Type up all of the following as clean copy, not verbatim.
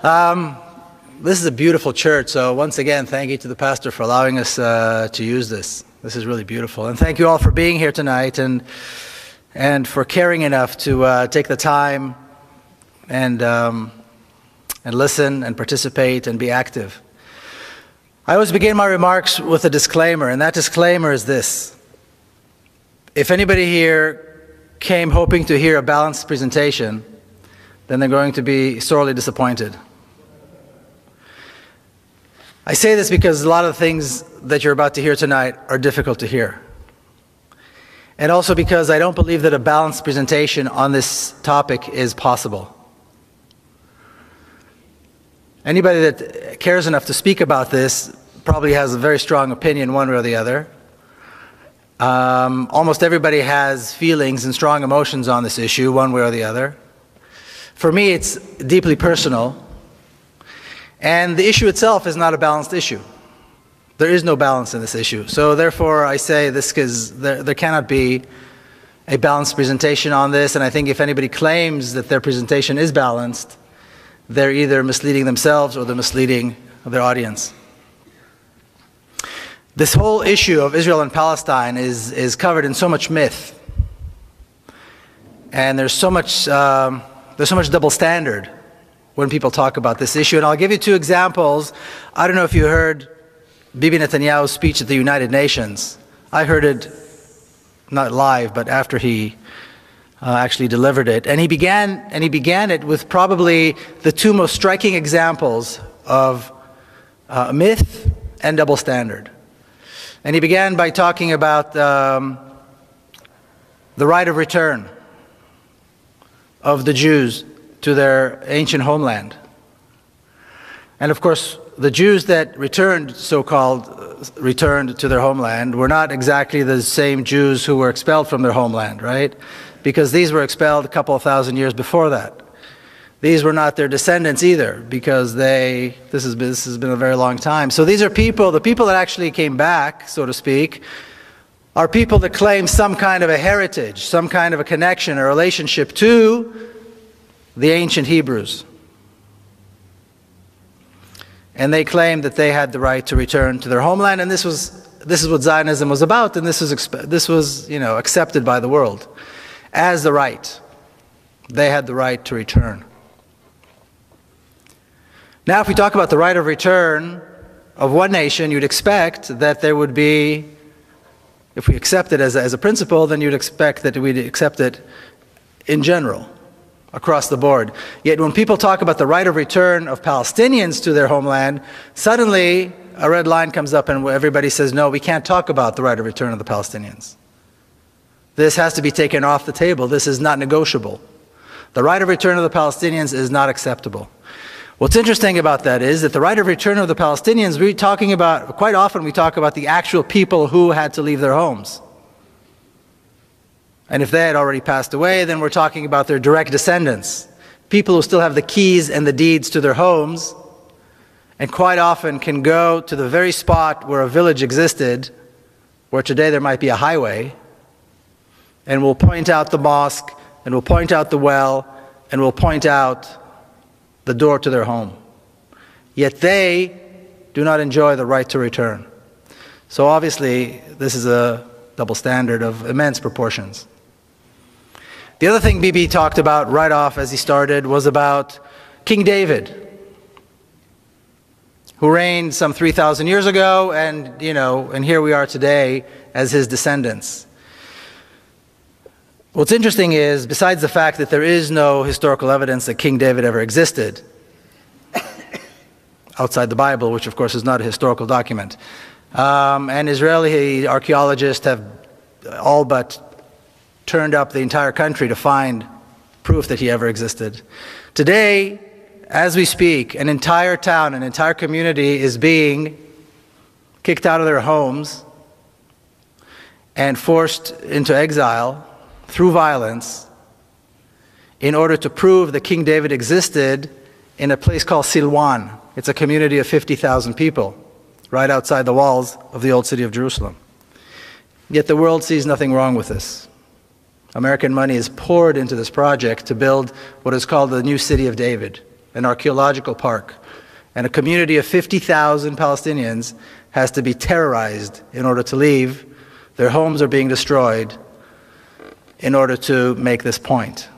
This is a beautiful church, so once again, thank you to the pastor for allowing us to use this. This is really beautiful. And thank you all for being here tonight and for caring enough to take the time and listen and participate and be active. I always begin my remarks with a disclaimer, and that disclaimer is this. If anybody here came hoping to hear a balanced presentation, then they're going to be sorely disappointed. I say this because a lot of the things that you're about to hear tonight are difficult to hear. And also because I don't believe that a balanced presentation on this topic is possible. Anybody that cares enough to speak about this probably has a very strong opinion one way or the other. Almost everybody has feelings and strong emotions on this issue one way or the other. For me, it's deeply personal. And the issue itself is not a balanced issue. There is no balance in this issue. So therefore, I say this because there cannot be a balanced presentation on this. And I think if anybody claims that their presentation is balanced, they're either misleading themselves or they're misleading their audience. This whole issue of Israel and Palestine is covered in so much myth. And there's so much double standard when people talk about this issue. And I'll give you two examples. I don't know if you heard Bibi Netanyahu's speech at the United Nations. I heard it not live, but after he actually delivered it. And he began it with probably the two most striking examples of myth and double standard. And he began by talking about the right of return of the Jews to their ancient homeland. And of course, the Jews that returned, so-called returned to their homeland, were not exactly the same Jews who were expelled from their homeland, right? Because these were expelled a couple of thousand years before that. These were not their descendants either, because this has been a very long time. So these are people, the people that actually came back, so to speak, are people that claim some kind of a heritage, some kind of a connection, a relationship to the ancient Hebrews. And they claimed that they had the right to return to their homeland, and this is what Zionism was about, and this was accepted by the world as the right. They had the right to return. Now, if we talk about the right of return of one nation, you'd expect that there would be, if we accept it as a principle, then you'd expect that we'd accept it in general, across the board. Yet when people talk about the right of return of Palestinians to their homeland, suddenly a red line comes up and everybody says, no, we can't talk about the right of return of the Palestinians. This has to be taken off the table. This is not negotiable. The right of return of the Palestinians is not acceptable. What's interesting about that is that the right of return of the Palestinians, quite often we talk about the actual people who had to leave their homes. And if they had already passed away, then we're talking about their direct descendants, people who still have the keys and the deeds to their homes, and quite often can go to the very spot where a village existed, where today there might be a highway, and will point out the mosque, and will point out the well, and will point out the door to their home. Yet they do not enjoy the right to return. So obviously, this is a double standard of immense proportions. The other thing Bibi talked about right off as he started was about King David, who reigned some 3,000 years ago, and here we are today as his descendants. What's interesting is, besides the fact that there is no historical evidence that King David ever existed, outside the Bible, which of course is not a historical document, and Israeli archaeologists have all but turned up the entire country to find proof that he ever existed. Today, as we speak, an entire town, an entire community is being kicked out of their homes and forced into exile through violence in order to prove that King David existed in a place called Silwan. It's a community of 50,000 people right outside the walls of the old city of Jerusalem. Yet the world sees nothing wrong with this. American money is poured into this project to build what is called the new city of David. an archaeological park, and a community of 50,000 Palestinians has to be terrorized in order to leave. Their homes are being destroyed in order to make this point.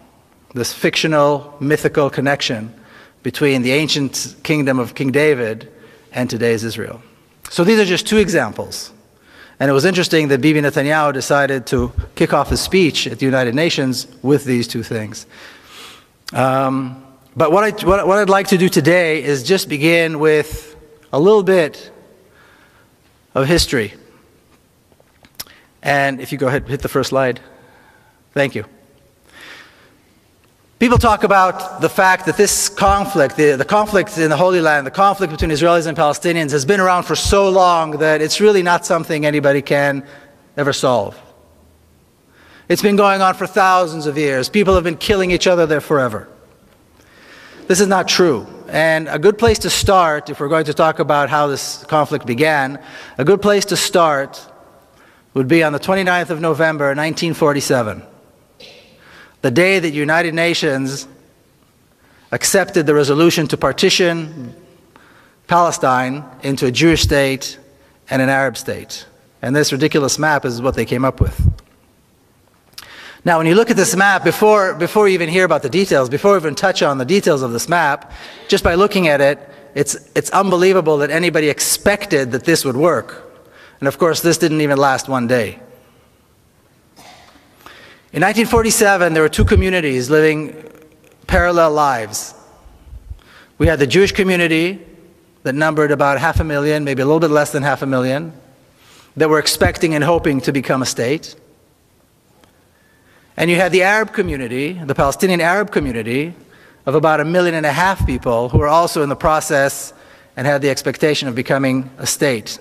This fictional, mythical connection between the ancient kingdom of King David and today's Israel. So these are just two examples. And it was interesting that Bibi Netanyahu decided to kick off his speech at the United Nations with these two things. But what I'd like to do today is just begin with a little bit of history. And if you go ahead, hit the first slide. Thank you. People talk about the fact that this conflict, the conflict in the Holy Land, the conflict between Israelis and Palestinians has been around for so long that it's really not something anybody can ever solve. It's been going on for thousands of years. People have been killing each other there forever. This is not true. And a good place to start, if we're going to talk about how this conflict began, a good place to start would be on the 29th of November, 1947. The day that the United Nations accepted the resolution to partition Palestine into a Jewish state and an Arab state. And this ridiculous map is what they came up with. Now, when you look at this map, before you even hear about the details, before we even touch on the details of this map, just by looking at it, it's unbelievable that anybody expected that this would work. And of course, this didn't even last one day. In 1947, there were two communities living parallel lives. We had the Jewish community that numbered about 500,000, maybe a little bit less than 500,000, that were expecting and hoping to become a state. And you had the Arab community, the Palestinian Arab community, of about 1.5 million people who were also in the process and had the expectation of becoming a state.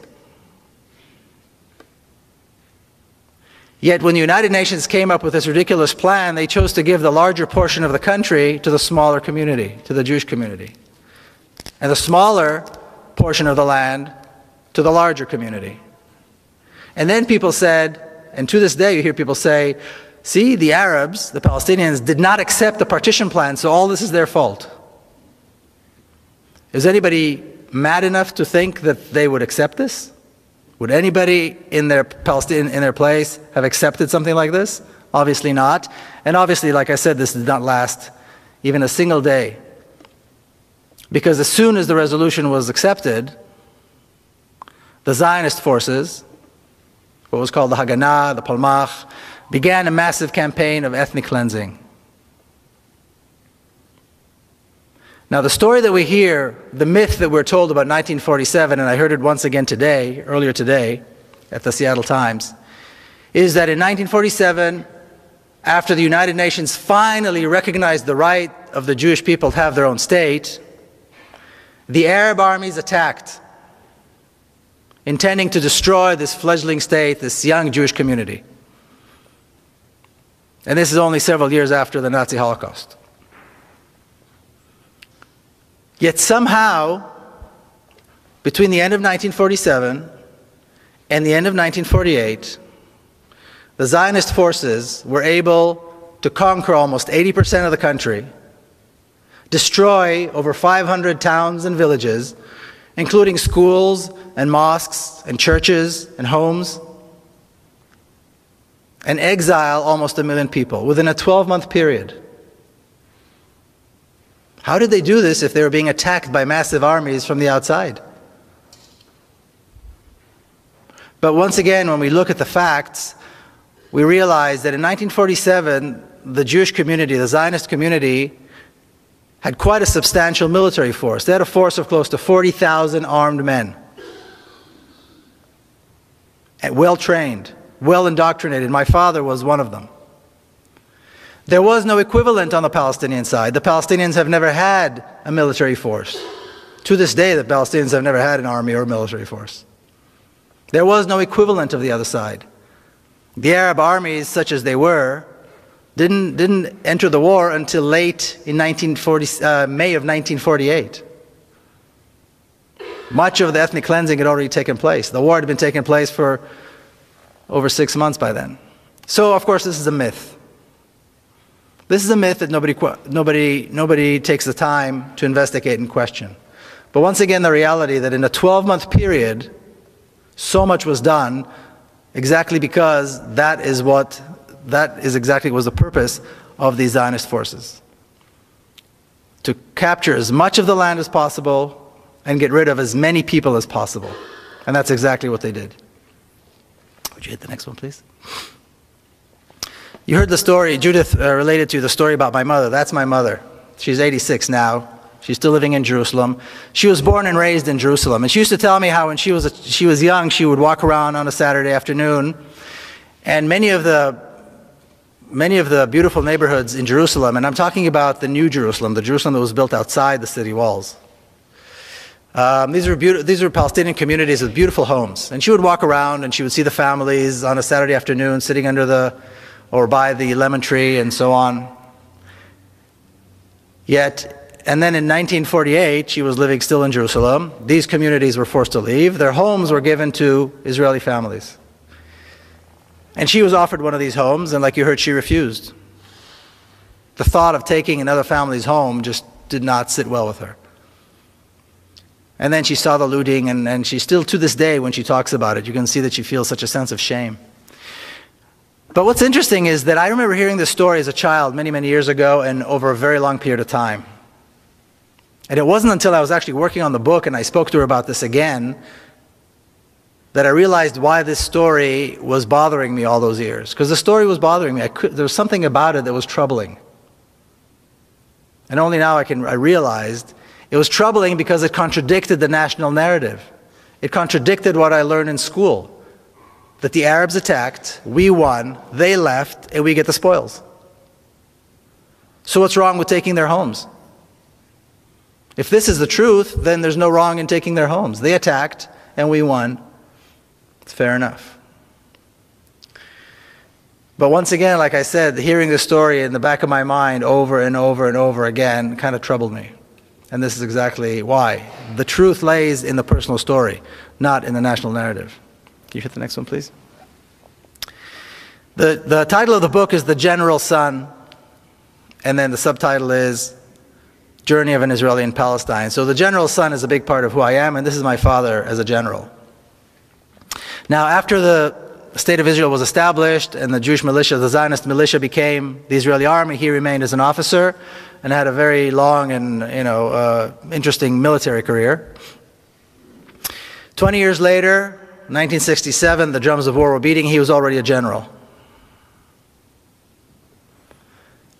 Yet when the United Nations came up with this ridiculous plan, they chose to give the larger portion of the country to the smaller community, to the Jewish community, and the smaller portion of the land to the larger community. And then people said, and to this day you hear people say, see, the Arabs, the Palestinians, did not accept the partition plan, so all this is their fault. Is anybody mad enough to think that they would accept this? Would anybody in their place have accepted something like this? Obviously not. And obviously, like I said, this did not last even a single day. Because as soon as the resolution was accepted, the Zionist forces, what was called the Haganah, the Palmach, began a massive campaign of ethnic cleansing. Now, the story that we hear, the myth that we're told about 1947, and I heard it once again today, earlier today, at the Seattle Times, is that in 1947, after the United Nations finally recognized the right of the Jewish people to have their own state, the Arab armies attacked, intending to destroy this fledgling state, this young Jewish community. And this is only several years after the Nazi Holocaust. Yet somehow, between the end of 1947 and the end of 1948, the Zionist forces were able to conquer almost 80% of the country, destroy over 500 towns and villages, including schools and mosques and churches and homes, and exile almost 1 million people within a 12-month period. How did they do this if they were being attacked by massive armies from the outside? But once again, when we look at the facts, we realize that in 1947, the Jewish community, the Zionist community, had quite a substantial military force. They had a force of close to 40,000 armed men, and well-trained, well-indoctrinated. My father was one of them. There was no equivalent on the Palestinian side. The Palestinians have never had a military force. To this day, the Palestinians have never had an army or a military force. There was no equivalent of the other side. The Arab armies, such as they were, didn't enter the war until late in May of 1948. Much of the ethnic cleansing had already taken place. The war had been taking place for over 6 months by then. So, of course, this is a myth. This is a myth that nobody takes the time to investigate and question. But once again, the reality that in a 12-month period, so much was done exactly because that is exactly was the purpose of these Zionist forces. To capture as much of the land as possible and get rid of as many people as possible. And that's exactly what they did. Would you hit the next one, please? You heard the story, Judith related to the story about my mother. That's my mother. She's 86 now. She's still living in Jerusalem. She was born and raised in Jerusalem. And she used to tell me how when she was young, she would walk around on a Saturday afternoon, and many of the beautiful neighborhoods in Jerusalem, and I'm talking about the New Jerusalem, the Jerusalem that was built outside the city walls. These were Palestinian communities with beautiful homes. And she would walk around and she would see the families on a Saturday afternoon sitting under or by the lemon tree and so on. And then in 1948, she was living still in Jerusalem. These communities were forced to leave. Their homes were given to Israeli families. And she was offered one of these homes, and like you heard, she refused. The thought of taking another family's home just did not sit well with her. And then she saw the looting, and she still, to this day, when she talks about it, you can see that she feels such a sense of shame. But what's interesting is that I remember hearing this story as a child many, many years ago and over a very long period of time. And it wasn't until I was actually working on the book and I spoke to her about this again that I realized why this story was bothering me all those years. Because the story was bothering me. There was something about it that was troubling. And only now I realized it was troubling because it contradicted the national narrative. It contradicted what I learned in school. That the Arabs attacked, we won, they left, and we get the spoils. So what's wrong with taking their homes? If this is the truth, then there's no wrong in taking their homes. They attacked, and we won. It's fair enough. But once again, like I said, hearing this story in the back of my mind over and over and over again kind of troubled me. And this is exactly why. The truth lays in the personal story, not in the national narrative. Can you hit the next one, please? The title of the book is The General Son, and then the subtitle is Journey of an Israeli and Palestine. So the General Son is a big part of who I am, and this is my father as a general. Now, after the State of Israel was established and the Jewish militia, the Zionist militia, became the Israeli army, he remained as an officer and had a very long and interesting military career. 20 years later, 1967, the drums of war were beating. He was already a general.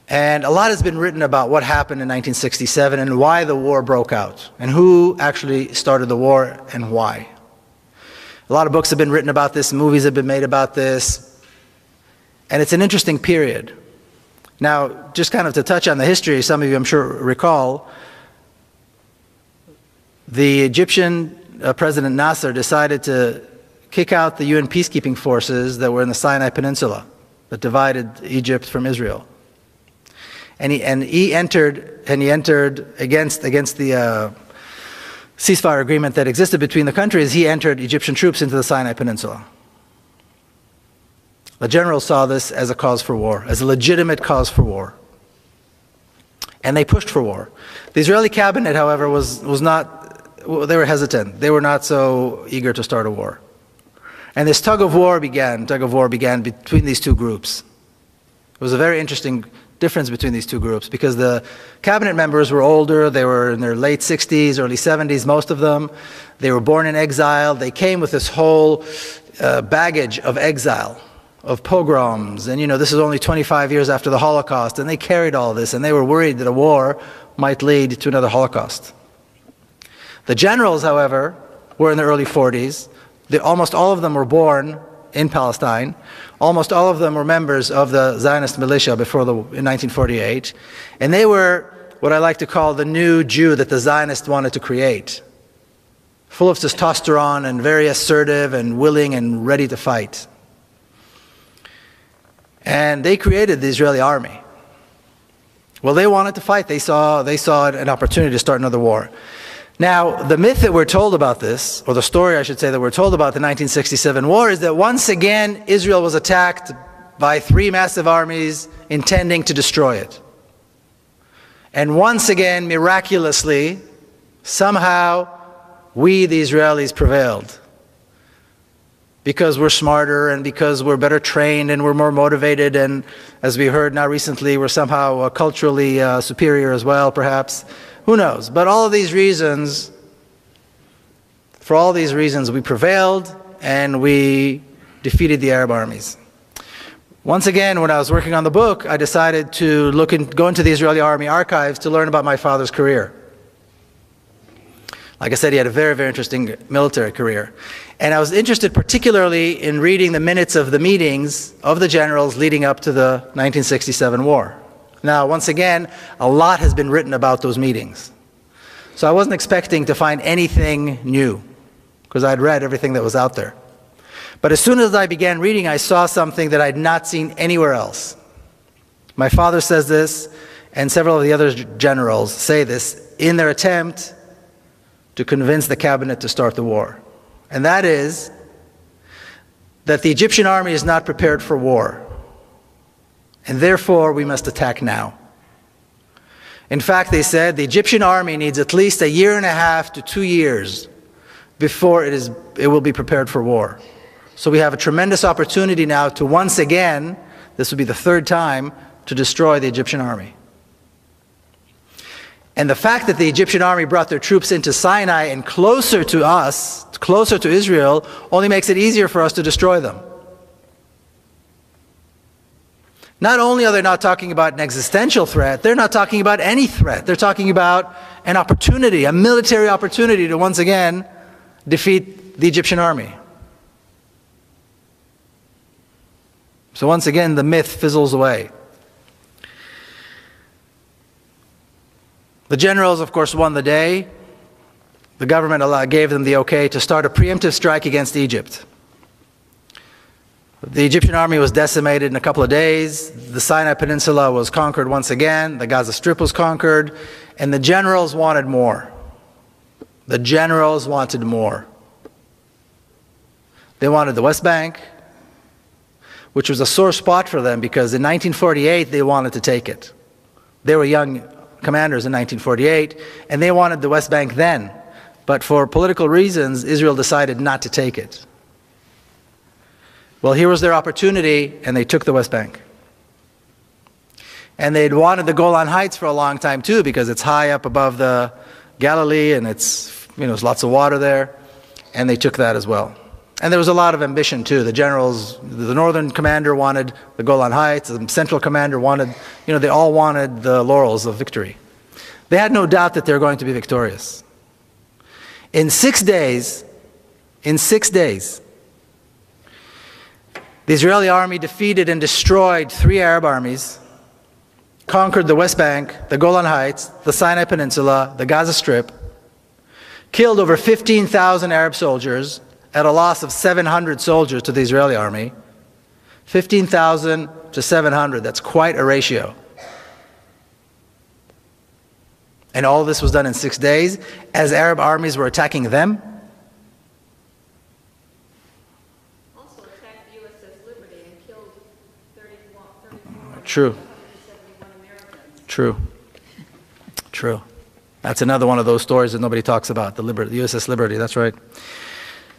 And a lot has been written about what happened in 1967 and why the war broke out and who actually started the war and why. A lot of books have been written about this, movies have been made about this, and it's an interesting period. Now, just kind of to touch on the history, some of you I'm sure recall, the Egyptian President Nasser decided to kick out the UN peacekeeping forces that were in the Sinai Peninsula that divided Egypt from Israel. And he entered against the ceasefire agreement that existed between the countries. He entered Egyptian troops into the Sinai Peninsula. The generals saw this as a cause for war, as a legitimate cause for war. And they pushed for war. The Israeli cabinet, however, was not, they were hesitant. They were not so eager to start a war. And this tug of war began between these two groups. It was a very interesting difference between these two groups because the cabinet members were older. They were in their late 60s, early 70s, most of them. They were born in exile. They came with this whole baggage of exile, of pogroms. And this is only 25 years after the Holocaust, and they carried all this, and they were worried that a war might lead to another Holocaust. The generals, however, were in their early 40s. Almost all of them were born in Palestine. Almost all of them were members of the Zionist militia in 1948. And they were what I like to call the new Jew that the Zionists wanted to create. Full of testosterone and very assertive and willing and ready to fight. And they created the Israeli army. Well, they wanted to fight. They saw an opportunity to start another war. Now, the myth that we're told about this, or the story I should say that we're told about the 1967 war, is that once again Israel was attacked by three massive armies intending to destroy it. And once again, miraculously, somehow, we, the Israelis, prevailed. Because we're smarter and because we're better trained and we're more motivated, and as we heard now recently, we're somehow culturally superior as well, perhaps. Who knows? But all of these reasons, for all these reasons, we prevailed and we defeated the Arab armies. Once again, when I was working on the book, I decided to go into the Israeli army archives to learn about my father's career. Like I said, he had a very, very interesting military career. And I was interested particularly in reading the minutes of the meetings of the generals leading up to the 1967 war. Now, once again, a lot has been written about those meetings. So I wasn't expecting to find anything new, because I'd read everything that was out there. But as soon as I began reading, I saw something that I'd not seen anywhere else. My father says this, and several of the other generals say this, in their attempt to convince the cabinet to start the war. And that is that the Egyptian army is not prepared for war. And therefore, we must attack now. In fact, they said the Egyptian army needs at least 1.5 to 2 years before it will be prepared for war. So we have a tremendous opportunity now to once again, this will be the third time, to destroy the Egyptian army. And the fact that the Egyptian army brought their troops into Sinai and closer to us, closer to Israel, only makes it easier for us to destroy them. Not only are they not talking about an existential threat, they're not talking about any threat. They're talking about an opportunity, a military opportunity to once again defeat the Egyptian army. So once again, the myth fizzles away. The generals, of course, won the day. The government gave them the okay to start a preemptive strike against Egypt. The Egyptian army was decimated in a couple of days. The Sinai Peninsula was conquered once again. The Gaza Strip was conquered. And the generals wanted more. The generals wanted more. They wanted the West Bank, which was a sore spot for them because in 1948 they wanted to take it. They were young commanders in 1948, and they wanted the West Bank then. But for political reasons, Israel decided not to take it. Well, here was their opportunity, and they took the West Bank. And they'd wanted the Golan Heights for a long time too, because it's high up above the Galilee, and there's lots of water there, and they took that as well. And there was a lot of ambition too. The generals, the northern commander wanted the Golan Heights, the central commander wanted, they all wanted the laurels of victory. They had no doubt that they were going to be victorious. In 6 days, the Israeli army defeated and destroyed 3 Arab armies, conquered the West Bank, the Golan Heights, the Sinai Peninsula, the Gaza Strip, killed over 15,000 Arab soldiers, at a loss of 700 soldiers to the Israeli army. 15,000 to 700, that's quite a ratio. And all this was done in 6 days as Arab armies were attacking them. Also attacked the USS Liberty and killed 34 True. 171 Americans. True. That's another one of those stories that nobody talks about, the USS Liberty, that's right.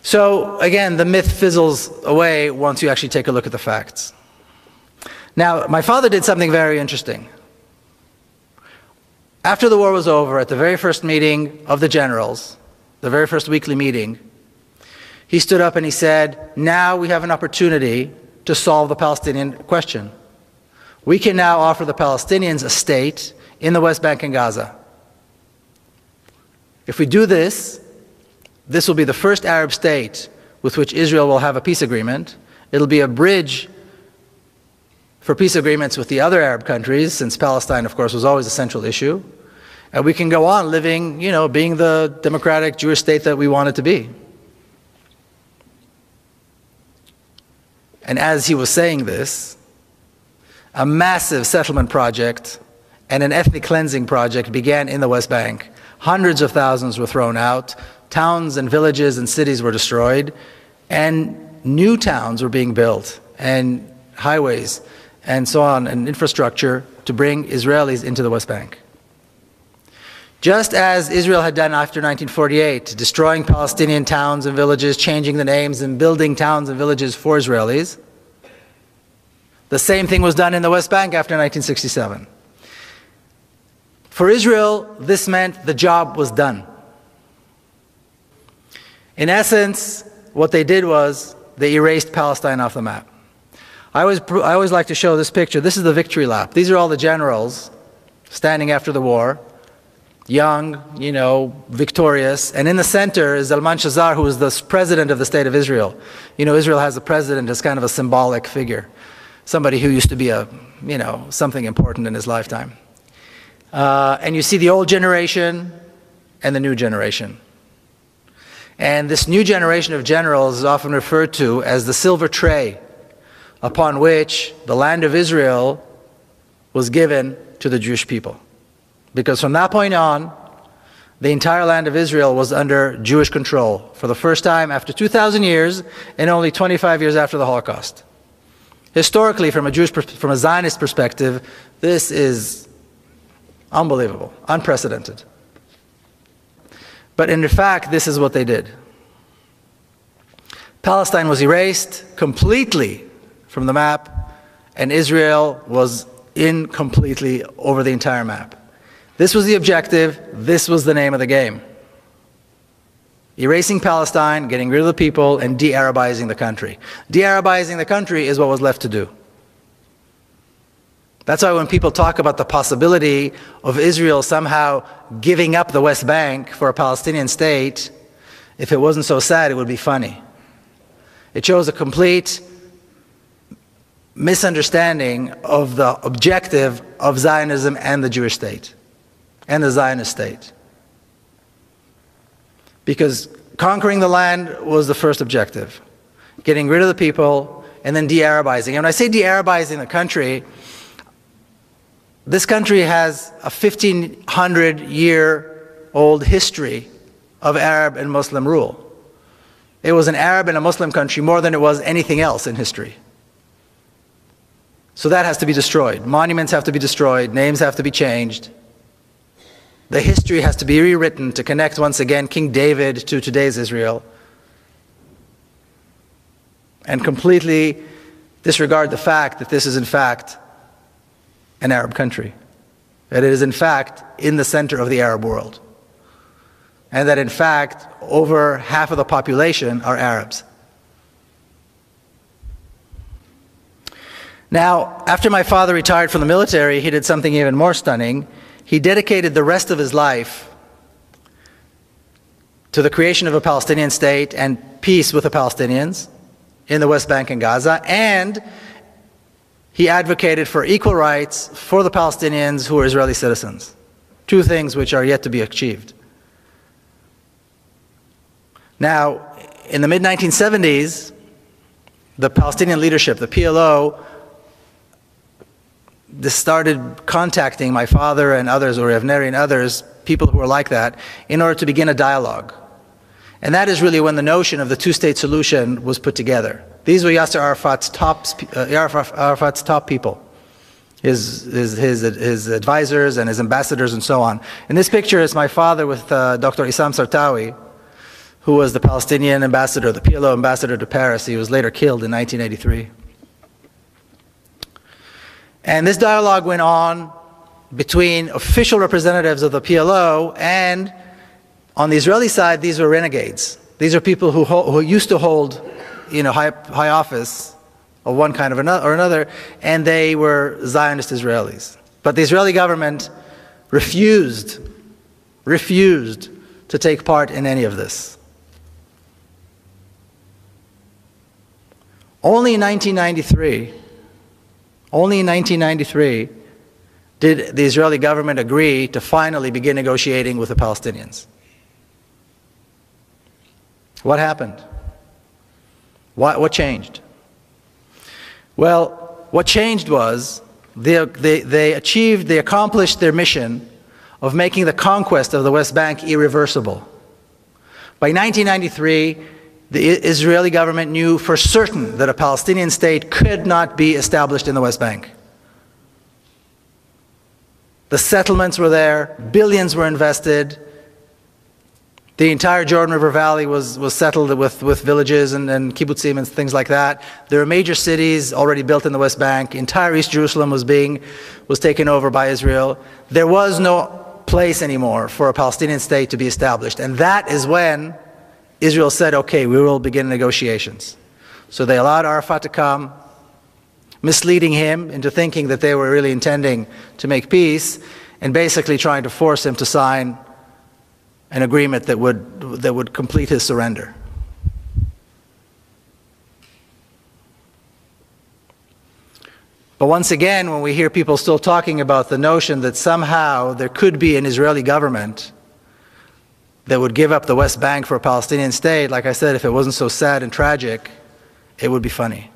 So again, the myth fizzles away once you actually take a look at the facts. Now, my father did something very interesting. After the war was over, at the very first meeting of the generals, the very first weekly meeting, he stood up and he said, now we have an opportunity to solve the Palestinian question. We can now offer the Palestinians a state in the West Bank and Gaza. If we do this, this will be the first Arab state with which Israel will have a peace agreement. It'll be a bridge for peace agreements with the other Arab countries, since Palestine, of course, was always a central issue. And we can go on living, being the democratic Jewish state that we want it to be. And as he was saying this, a massive settlement project and an ethnic cleansing project began in the West Bank. Hundreds of thousands were thrown out. Towns and villages and cities were destroyed, and new towns were being built, and highways, and so on, and infrastructure to bring Israelis into the West Bank. Just as Israel had done after 1948, destroying Palestinian towns and villages, changing the names and building towns and villages for Israelis, the same thing was done in the West Bank after 1967. For Israel, this meant the job was done. In essence, what they did was they erased Palestine off the map. I always like to show this picture. This is the victory lap. These are all the generals standing after the war, young, victorious. And in the center is Zalman Shazar, who is the president of the state of Israel. Israel has a president as kind of a symbolic figure, somebody who used to be something important in his lifetime. And you see the old generation and the new generation. And this new generation of generals is often referred to as the silver tray upon which the land of Israel was given to the Jewish people. Because from that point on, the entire land of Israel was under Jewish control for the first time after 2,000 years and only 25 years after the Holocaust. Historically, from a Zionist perspective, this is unbelievable, unprecedented. But in fact, this is what they did. Palestine was erased completely from the map, and Israel was in completely over the entire map. This was the objective, this was the name of the game. Erasing Palestine, getting rid of the people, and de-Arabizing the country. De-Arabizing the country is what was left to do. That's why when people talk about the possibility of Israel somehow giving up the West Bank for a Palestinian state, if it wasn't so sad, it would be funny. It shows a complete misunderstanding of the objective of Zionism and the Jewish state, and the Zionist state. Because conquering the land was the first objective, getting rid of the people, and then de-Arabizing. And when I say de-Arabizing the country, this country has a 1,500-year-old history of Arab and Muslim rule. It was an Arab and a Muslim country more than it was anything else in history. So that has to be destroyed. Monuments have to be destroyed. Names have to be changed. The history has to be rewritten to connect once again King David to today's Israel. And completely disregard the fact that this is in fact an Arab country. That it is in fact in the center of the Arab world. And that in fact over half of the population are Arabs. Now, after my father retired from the military, he did something even more stunning. He dedicated the rest of his life to the creation of a Palestinian state and peace with the Palestinians in the West Bank and Gaza, and he advocated for equal rights for the Palestinians who are Israeli citizens. Two things which are yet to be achieved. Now, in the mid-1970s, the Palestinian leadership, the PLO, started contacting my father and others, or Avneri and others, people who were like that, in order to begin a dialogue. And that is really when the notion of the two-state solution was put together. These were Yasser Arafat's top people, his advisors and his ambassadors and so on. In this picture is my father with Dr. Issam Sartawi, who was the Palestinian ambassador, the PLO ambassador to Paris. He was later killed in 1983. And this dialogue went on between official representatives of the PLO, and on the Israeli side, these were renegades. These are people who used to hold, high office of one kind or another, and they were Zionist Israelis. But the Israeli government refused to take part in any of this. Only in 1993, did the Israeli government agree to finally begin negotiating with the Palestinians. What happened? What changed? Well, what changed was they accomplished their mission of making the conquest of the West Bank irreversible. By 1993, the Israeli government knew for certain that a Palestinian state could not be established in the West Bank. The settlements were there, billions were invested. The entire Jordan River Valley was settled with villages and kibbutzim and things like that. There were major cities already built in the West Bank. Entire East Jerusalem was taken over by Israel. There was no place anymore for a Palestinian state to be established. And that is when Israel said, okay, we will begin negotiations. So they allowed Arafat to come, misleading him into thinking that they were really intending to make peace, and basically trying to force him to sign an agreement that would complete his surrender. But once again, when we hear people still talking about the notion that somehow there could be an Israeli government that would give up the West Bank for a Palestinian state, like I said, if it wasn't so sad and tragic, it would be funny.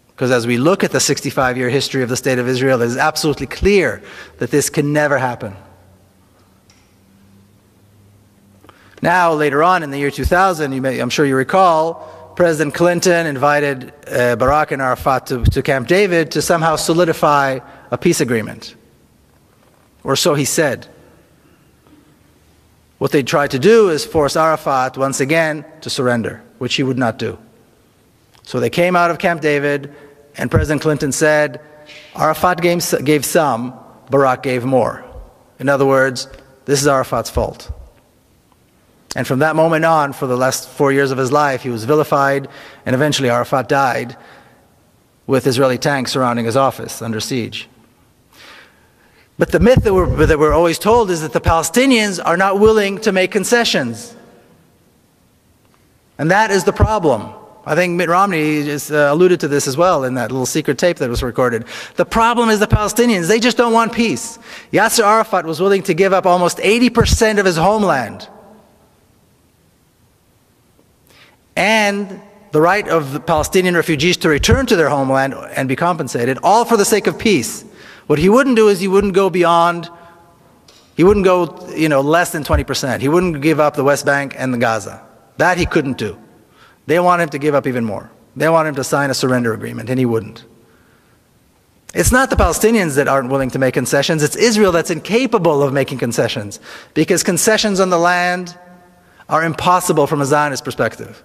Because as we look at the 65-year history of the State of Israel, it is absolutely clear that this can never happen. Now, later on in the year 2000, I'm sure you recall, President Clinton invited Barak and Arafat to Camp David to somehow solidify a peace agreement. Or so he said. What they tried to do is force Arafat once again to surrender, which he would not do. So they came out of Camp David, and President Clinton said, Arafat gave some, Barak gave more. In other words, this is Arafat's fault. And from that moment on, for the last 4 years of his life, he was vilified, and eventually Arafat died with Israeli tanks surrounding his office under siege. But the myth that we're always told is that the Palestinians are not willing to make concessions. And that is the problem. I think Mitt Romney just alluded to this as well in that little secret tape that was recorded. The problem is the Palestinians. They just don't want peace. Yasser Arafat was willing to give up almost 80% of his homeland and the right of the Palestinian refugees to return to their homeland and be compensated, all for the sake of peace. What he wouldn't do is he wouldn't go beyond, he wouldn't go, less than 20%. He wouldn't give up the West Bank and the Gaza. That he couldn't do. They want him to give up even more. They want him to sign a surrender agreement, and he wouldn't. It's not the Palestinians that aren't willing to make concessions. It's Israel that's incapable of making concessions, because concessions on the land are impossible from a Zionist perspective.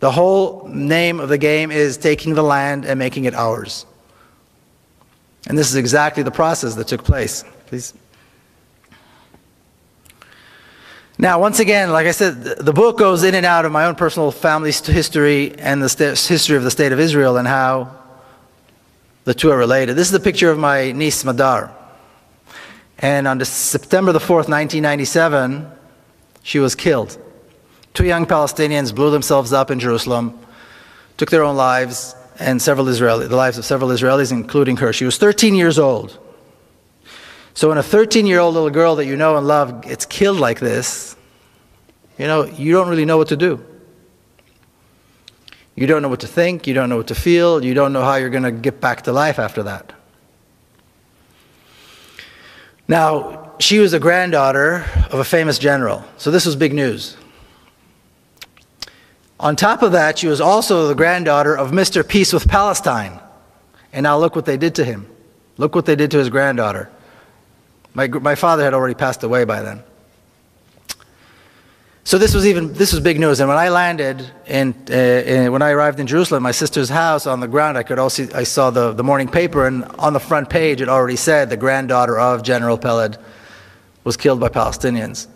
The whole name of the game is taking the land and making it ours. And this is exactly the process that took place. Please. Now, once again, like I said, the book goes in and out of my own personal family's history and the history of the State of Israel and how the two are related. This is a picture of my niece, Madar. And on September the 4th, 1997, she was killed. 2 young Palestinians blew themselves up in Jerusalem, took their own lives, and the lives of several Israelis, including her. She was 13 years old. So when a 13-year-old little girl that you know and love gets killed like this, you don't really know what to do. You don't know what to think, you don't know what to feel, you don't know how you're going to get back to life after that. Now, she was a granddaughter of a famous general, so this was big news. On top of that, she was also the granddaughter of Mr. Peace with Palestine. And now look what they did to him. Look what they did to his granddaughter. My father had already passed away by then. So this was big news. And when I landed, when I arrived in Jerusalem, my sister's house, on the ground, I saw the morning paper, and on the front page it already said the granddaughter of General Peled was killed by Palestinians.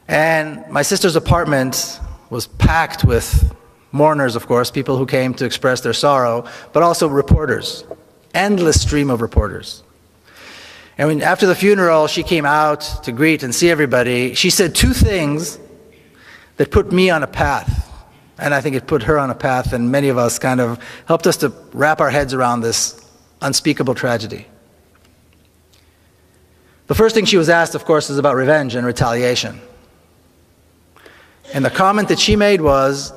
And my sister's apartment was packed with mourners, of course, people who came to express their sorrow, but also reporters, endless stream of reporters. And after the funeral, she came out to greet and see everybody. She said two things that put me on a path, and I think it put her on a path, and many of us kind of helped us to wrap our heads around this unspeakable tragedy. The first thing she was asked, of course, is about revenge and retaliation. And the comment that she made was,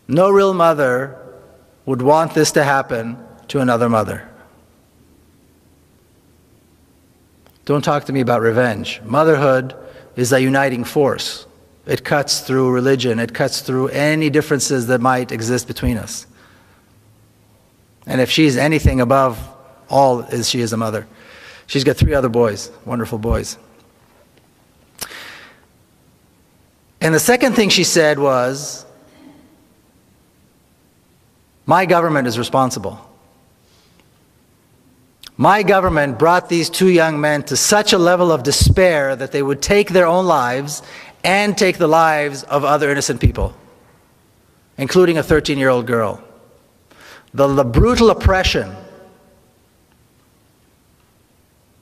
no real mother would want this to happen to another mother. Don't talk to me about revenge. Motherhood is a uniting force. It cuts through religion. It cuts through any differences that might exist between us. And if she's anything above all, she is a mother. She's got 3 other boys, wonderful boys. And the second thing she said was, my government is responsible. My government brought these 2 young men to such a level of despair that they would take their own lives and take the lives of other innocent people, including a 13-year-old girl. The brutal oppression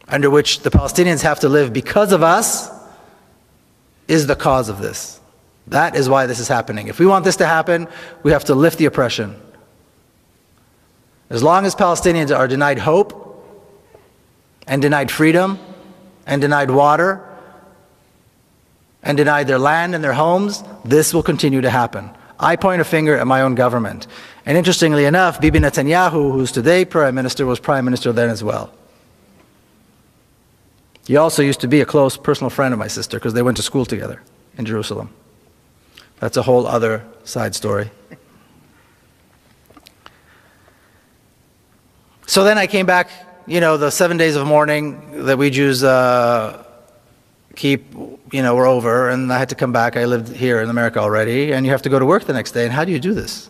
under which the Palestinians have to live because of us is the cause of this. That is why this is happening. If we want this to happen, we have to lift the oppression. As long as Palestinians are denied hope, and denied freedom, and denied water, and denied their land and their homes, this will continue to happen. I point a finger at my own government. And interestingly enough, Bibi Netanyahu, who's today Prime Minister, was Prime Minister then as well. He also used to be a close personal friend of my sister because they went to school together in Jerusalem. That's a whole other side story. So then I came back, you know, the 7 days of mourning that we Jews keep, you know, were over, and I had to come back. I lived here in America already, and you have to go to work the next day, and how do you do this?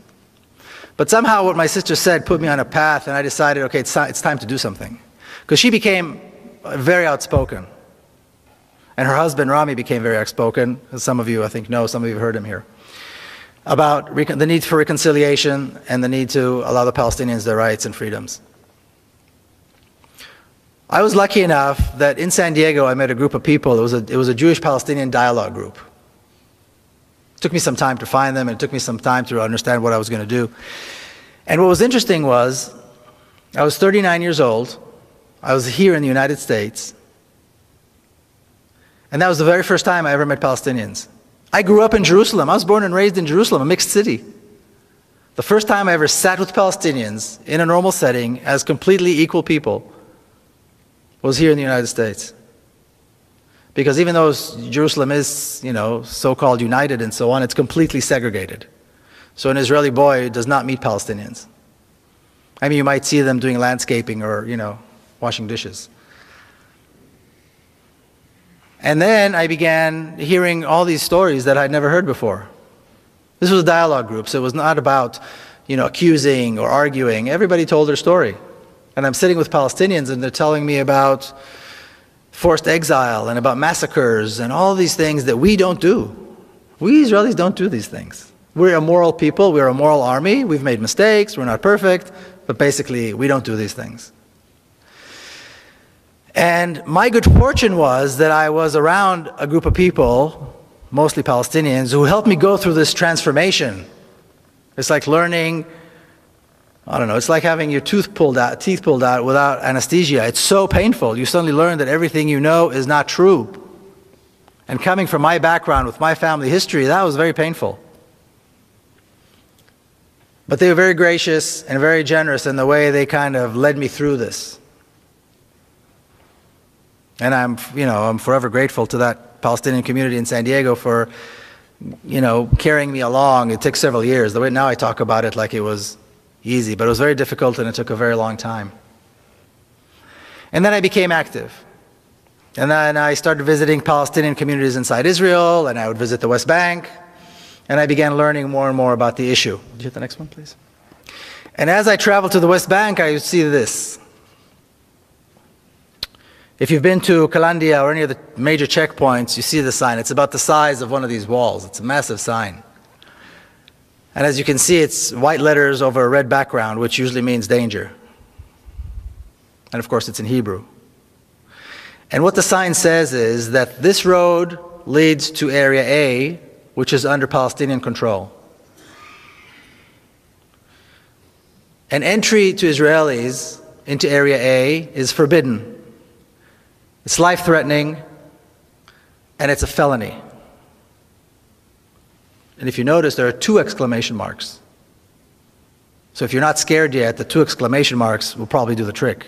But somehow what my sister said put me on a path, and I decided, okay, it's time to do something. Because she became very outspoken. And her husband, Rami, became very outspoken, as some of you, I think, know, some of you have heard him here, about the need for reconciliation and the need to allow the Palestinians their rights and freedoms. I was lucky enough that in San Diego I met a group of people. It was a Jewish-Palestinian dialogue group. It took me some time to find them, and it took me some time to understand what I was going to do. And what was interesting was, I was 39 years old. I was here in the United States. And that was the very first time I ever met Palestinians. I grew up in Jerusalem. I was born and raised in Jerusalem, a mixed city. The first time I ever sat with Palestinians in a normal setting as completely equal people was here in the United States. Because even though Jerusalem is, you know, so-called united and so on, it's completely segregated. So an Israeli boy does not meet Palestinians. I mean, you might see them doing landscaping or, you know, washing dishes. And then I began hearing all these stories that I'd never heard before. This was a dialogue group, so it was not about, you know, accusing or arguing. Everybody told their story. And I'm sitting with Palestinians, and they're telling me about forced exile and about massacres and all these things that we don't do. We Israelis don't do these things. We're a moral people. We're a moral army. We've made mistakes. We're not perfect. But basically, we don't do these things. And my good fortune was that I was around a group of people, mostly Palestinians, who helped me go through this transformation. It's like learning, I don't know, it's like having your teeth pulled out without anesthesia. It's so painful. You suddenly learn that everything you know is not true. And coming from my background with my family history, that was very painful. But they were very gracious and very generous in the way they kind of led me through this. And I'm forever grateful to that Palestinian community in San Diego for, you know, carrying me along. It took several years. The way now I talk about it like it was easy, but it was very difficult and it took a very long time. And then I became active. And then I started visiting Palestinian communities inside Israel, and I would visit the West Bank, and I began learning more and more about the issue. Would you hit the next one, please? And as I traveled to the West Bank, I would see this. If you've been to Kalandia or any of the major checkpoints, you see the sign. It's about the size of one of these walls. It's a massive sign. And as you can see, it's white letters over a red background, which usually means danger. And of course, it's in Hebrew. And what the sign says is that this road leads to Area A, which is under Palestinian control. An entry to Israelis into Area A is forbidden. It's life-threatening, and it's a felony. And if you notice, there are 2 exclamation marks. So if you're not scared yet, the 2 exclamation marks will probably do the trick.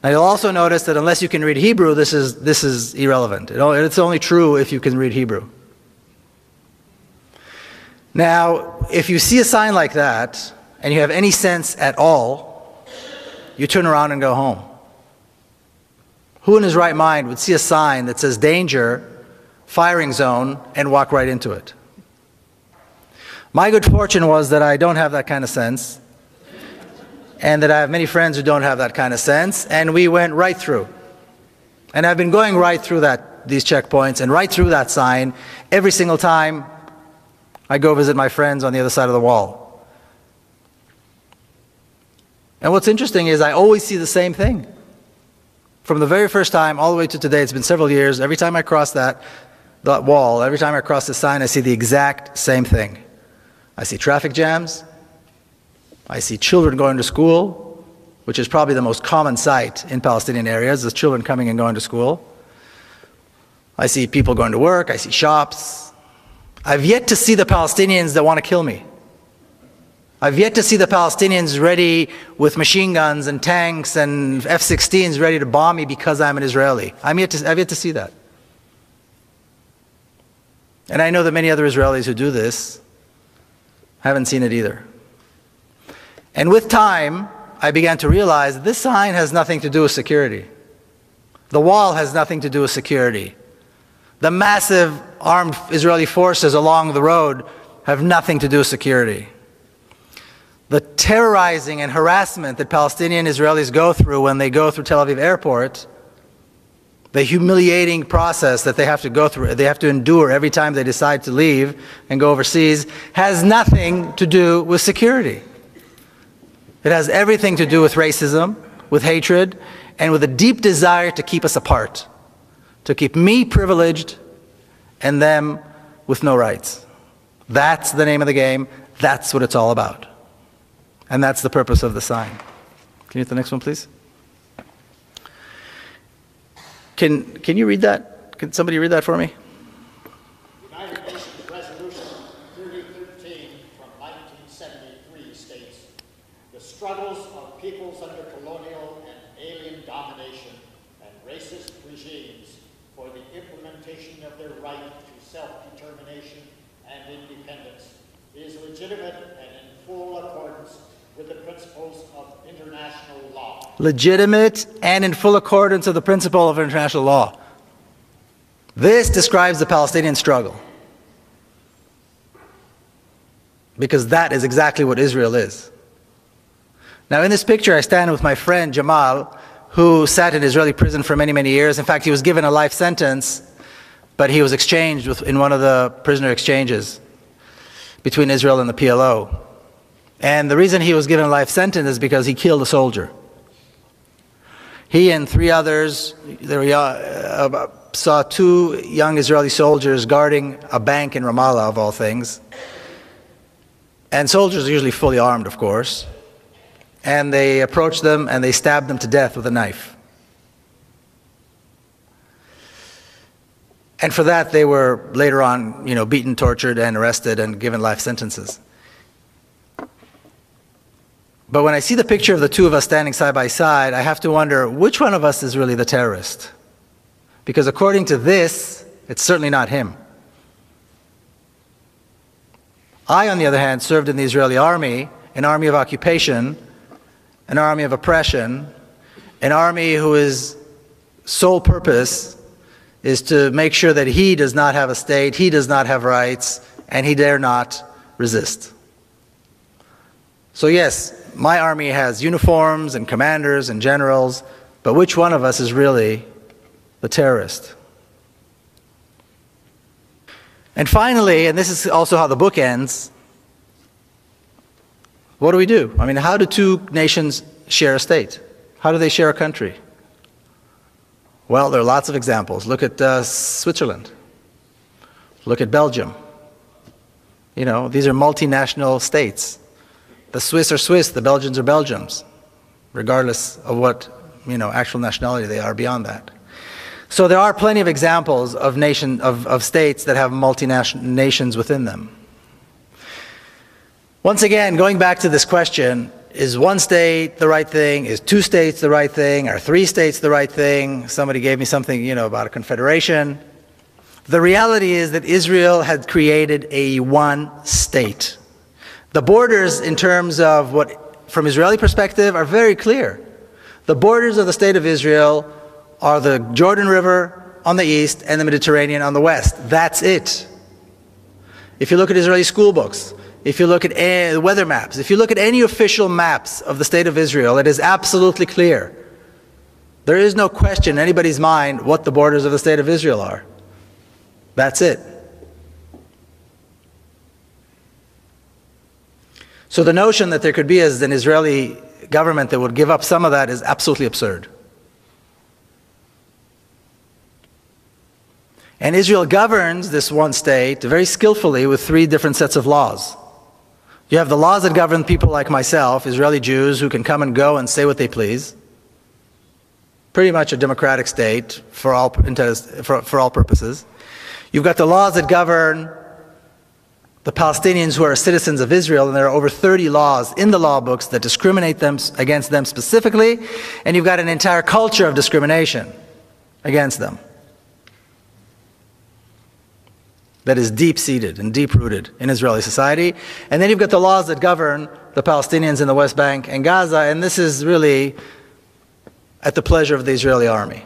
Now you'll also notice that unless you can read Hebrew, this is irrelevant. It's only true if you can read Hebrew. Now, if you see a sign like that, and you have any sense at all, you turn around and go home. Who in his right mind would see a sign that says danger, firing zone, and walk right into it? My good fortune was that I don't have that kind of sense, and that I have many friends who don't have that kind of sense, and we went right through. And I've been going right through these checkpoints and right through that sign every single time I go visit my friends on the other side of the wall. And what's interesting is I always see the same thing. From the very first time all the way to today, it's been several years, every time I cross that wall, every time I cross the sign, I see the exact same thing. I see traffic jams. I see children going to school, which is probably the most common sight in Palestinian areas, is children coming and going to school. I see people going to work. I see shops. I've yet to see the Palestinians that want to kill me. I've yet to see the Palestinians ready with machine guns and tanks and F-16s ready to bomb me because I'm an Israeli. I've yet to see that. And I know that many other Israelis who do this haven't seen it either. And with time, I began to realize that this sign has nothing to do with security. The wall has nothing to do with security. The massive armed Israeli forces along the road have nothing to do with security. The terrorizing and harassment that Palestinian Israelis go through when they go through Tel Aviv airport, the humiliating process that they have to go through, they have to endure every time they decide to leave and go overseas, has nothing to do with security. It has everything to do with racism, with hatred, and with a deep desire to keep us apart, to keep me privileged and them with no rights. That's the name of the game. That's what it's all about. And that's the purpose of the sign. Can you hit the next one, please? Can you read that? Can somebody read that for me? United Nations Resolution 3013 from 1973 states, the struggles of peoples under colonial and alien domination and racist regimes for the implementation of their right to self-determination and independence is legitimate and in full accordance with the principles of international law. Legitimate and in full accordance with the principle of international law. This describes the Palestinian struggle. Because that is exactly what Israel is. Now in this picture I stand with my friend Jamal, who sat in Israeli prison for many, many years. In fact, he was given a life sentence, but he was exchanged in one of the prisoner exchanges between Israel and the PLO. And the reason he was given a life sentence is because he killed a soldier. He and 3 others saw 2 young Israeli soldiers guarding a bank in Ramallah, of all things. And soldiers are usually fully armed, of course. And they approached them and they stabbed them to death with a knife. And for that they were later on, beaten, tortured, and arrested and given life sentences. But when I see the picture of the 2 of us standing side by side, I have to wonder, which one of us is really the terrorist? Because according to this, it's certainly not him. I, on the other hand, served in the Israeli army, an army of occupation, an army of oppression, an army whose sole purpose is to make sure that he does not have a state, he does not have rights, and he dare not resist. So yes, my army has uniforms and commanders and generals, but which one of us is really the terrorist? And finally, and this is also how the book ends, what do we do? I mean, how do 2 nations share a state? How do they share a country? Well, there are lots of examples. Look at Switzerland. Look at Belgium. These are multinational states. The Swiss are Swiss, the Belgians are Belgians, regardless of what, actual nationality they are beyond that. So there are plenty of examples of states that have multinational nations within them. Once again, going back to this question, is 1 state the right thing? Is 2 states the right thing? Are 3 states the right thing? Somebody gave me something, about a confederation. The reality is that Israel had created a one state. The borders, in terms of what, from Israeli perspective, are very clear. The borders of the state of Israel are the Jordan River on the east and the Mediterranean on the west. That's it. If you look at Israeli school books, if you look at the weather maps, if you look at any official maps of the state of Israel, it is absolutely clear. There is no question in anybody's mind what the borders of the state of Israel are. That's it. So the notion that there could be an Israeli government that would give up some of that is absolutely absurd. And Israel governs this one state very skillfully with three different sets of laws. You have the laws that govern people like myself, Israeli Jews, who can come and go and say what they please. Pretty much a democratic state for all purposes. You've got the laws that govern the Palestinians who are citizens of Israel, and there are over 30 laws in the law books that discriminate against them specifically, and you've got an entire culture of discrimination against them that is deep-seated and deep-rooted in Israeli society. And then you've got the laws that govern the Palestinians in the West Bank and Gaza, and this is really at the pleasure of the Israeli army.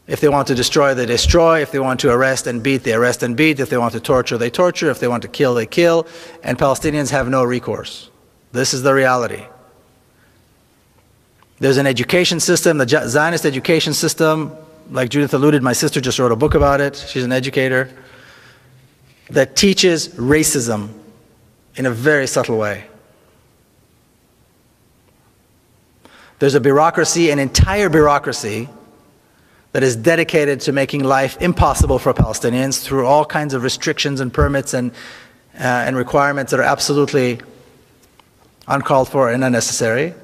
If they want to destroy, they destroy. If they want to arrest and beat, they arrest and beat. If they want to torture, they torture. If they want to kill, they kill. And Palestinians have no recourse. This is the reality. There's an education system, the Zionist education system, like Judith alluded, my sister just wrote a book about it. She's an educator, that teaches racism in a very subtle way. There's a bureaucracy, an entire bureaucracy, that is dedicated to making life impossible for Palestinians through all kinds of restrictions and permits and requirements that are absolutely uncalled for and unnecessary,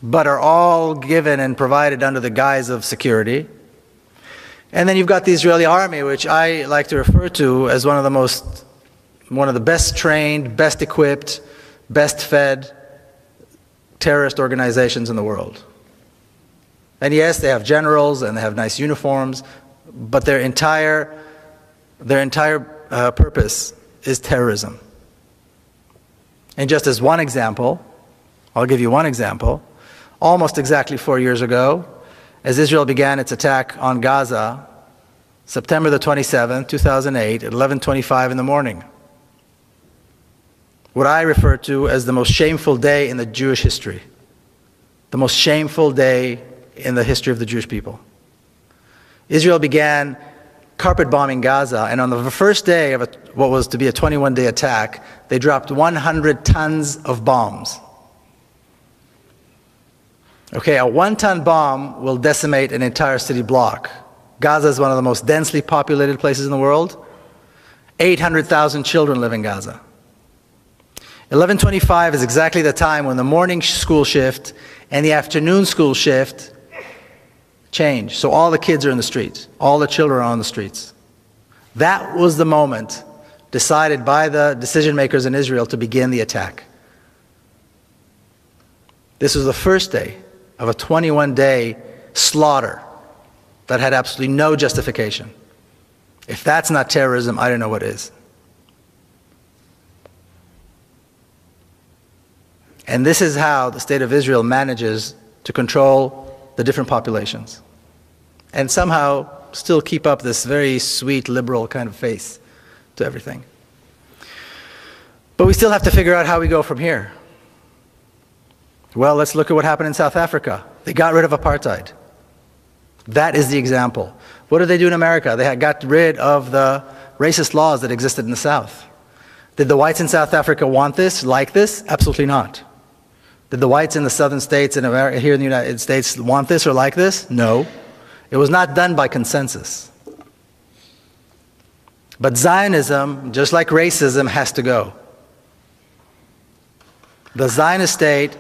but are all given and provided under the guise of security. And then you've got the Israeli army, which I like to refer to as one of the best trained, best equipped, best fed terrorist organizations in the world. And yes, they have generals and they have nice uniforms, but their entire purpose is terrorism. And just as one example, I'll give you one example. Almost exactly 4 years ago, as Israel began its attack on Gaza, September the 27th, 2008, at 11:25 in the morning, what I refer to as the most shameful day in the Jewish history, the most shameful day in the history of the Jewish people. Israel began carpet bombing Gaza, and on the first day of what was to be a 21-day attack, they dropped 100 tons of bombs. Okay, a 1-ton bomb will decimate an entire city block. Gaza is one of the most densely populated places in the world. 800,000 children live in Gaza. 11:25 is exactly the time when the morning school shift and the afternoon school shift change. So all the kids are in the streets. All the children are on the streets. That was the moment decided by the decision makers in Israel to begin the attack. This was the first day of a 21-day slaughter that had absolutely no justification. If that's not terrorism, I don't know what is. And this is how the state of Israel manages to control the different populations and somehow still keep up this very sweet, liberal kind of face to everything. But we still have to figure out how we go from here. Well, let's look at what happened in South Africa. They got rid of apartheid. That is the example. What did they do in America? They got rid of the racist laws that existed in the South. Did the whites in South Africa want this, like this? Absolutely not. Did the whites in the southern states in America, here in the United States, want this or like this? No. It was not done by consensus. But Zionism, just like racism, has to go. The Zionist state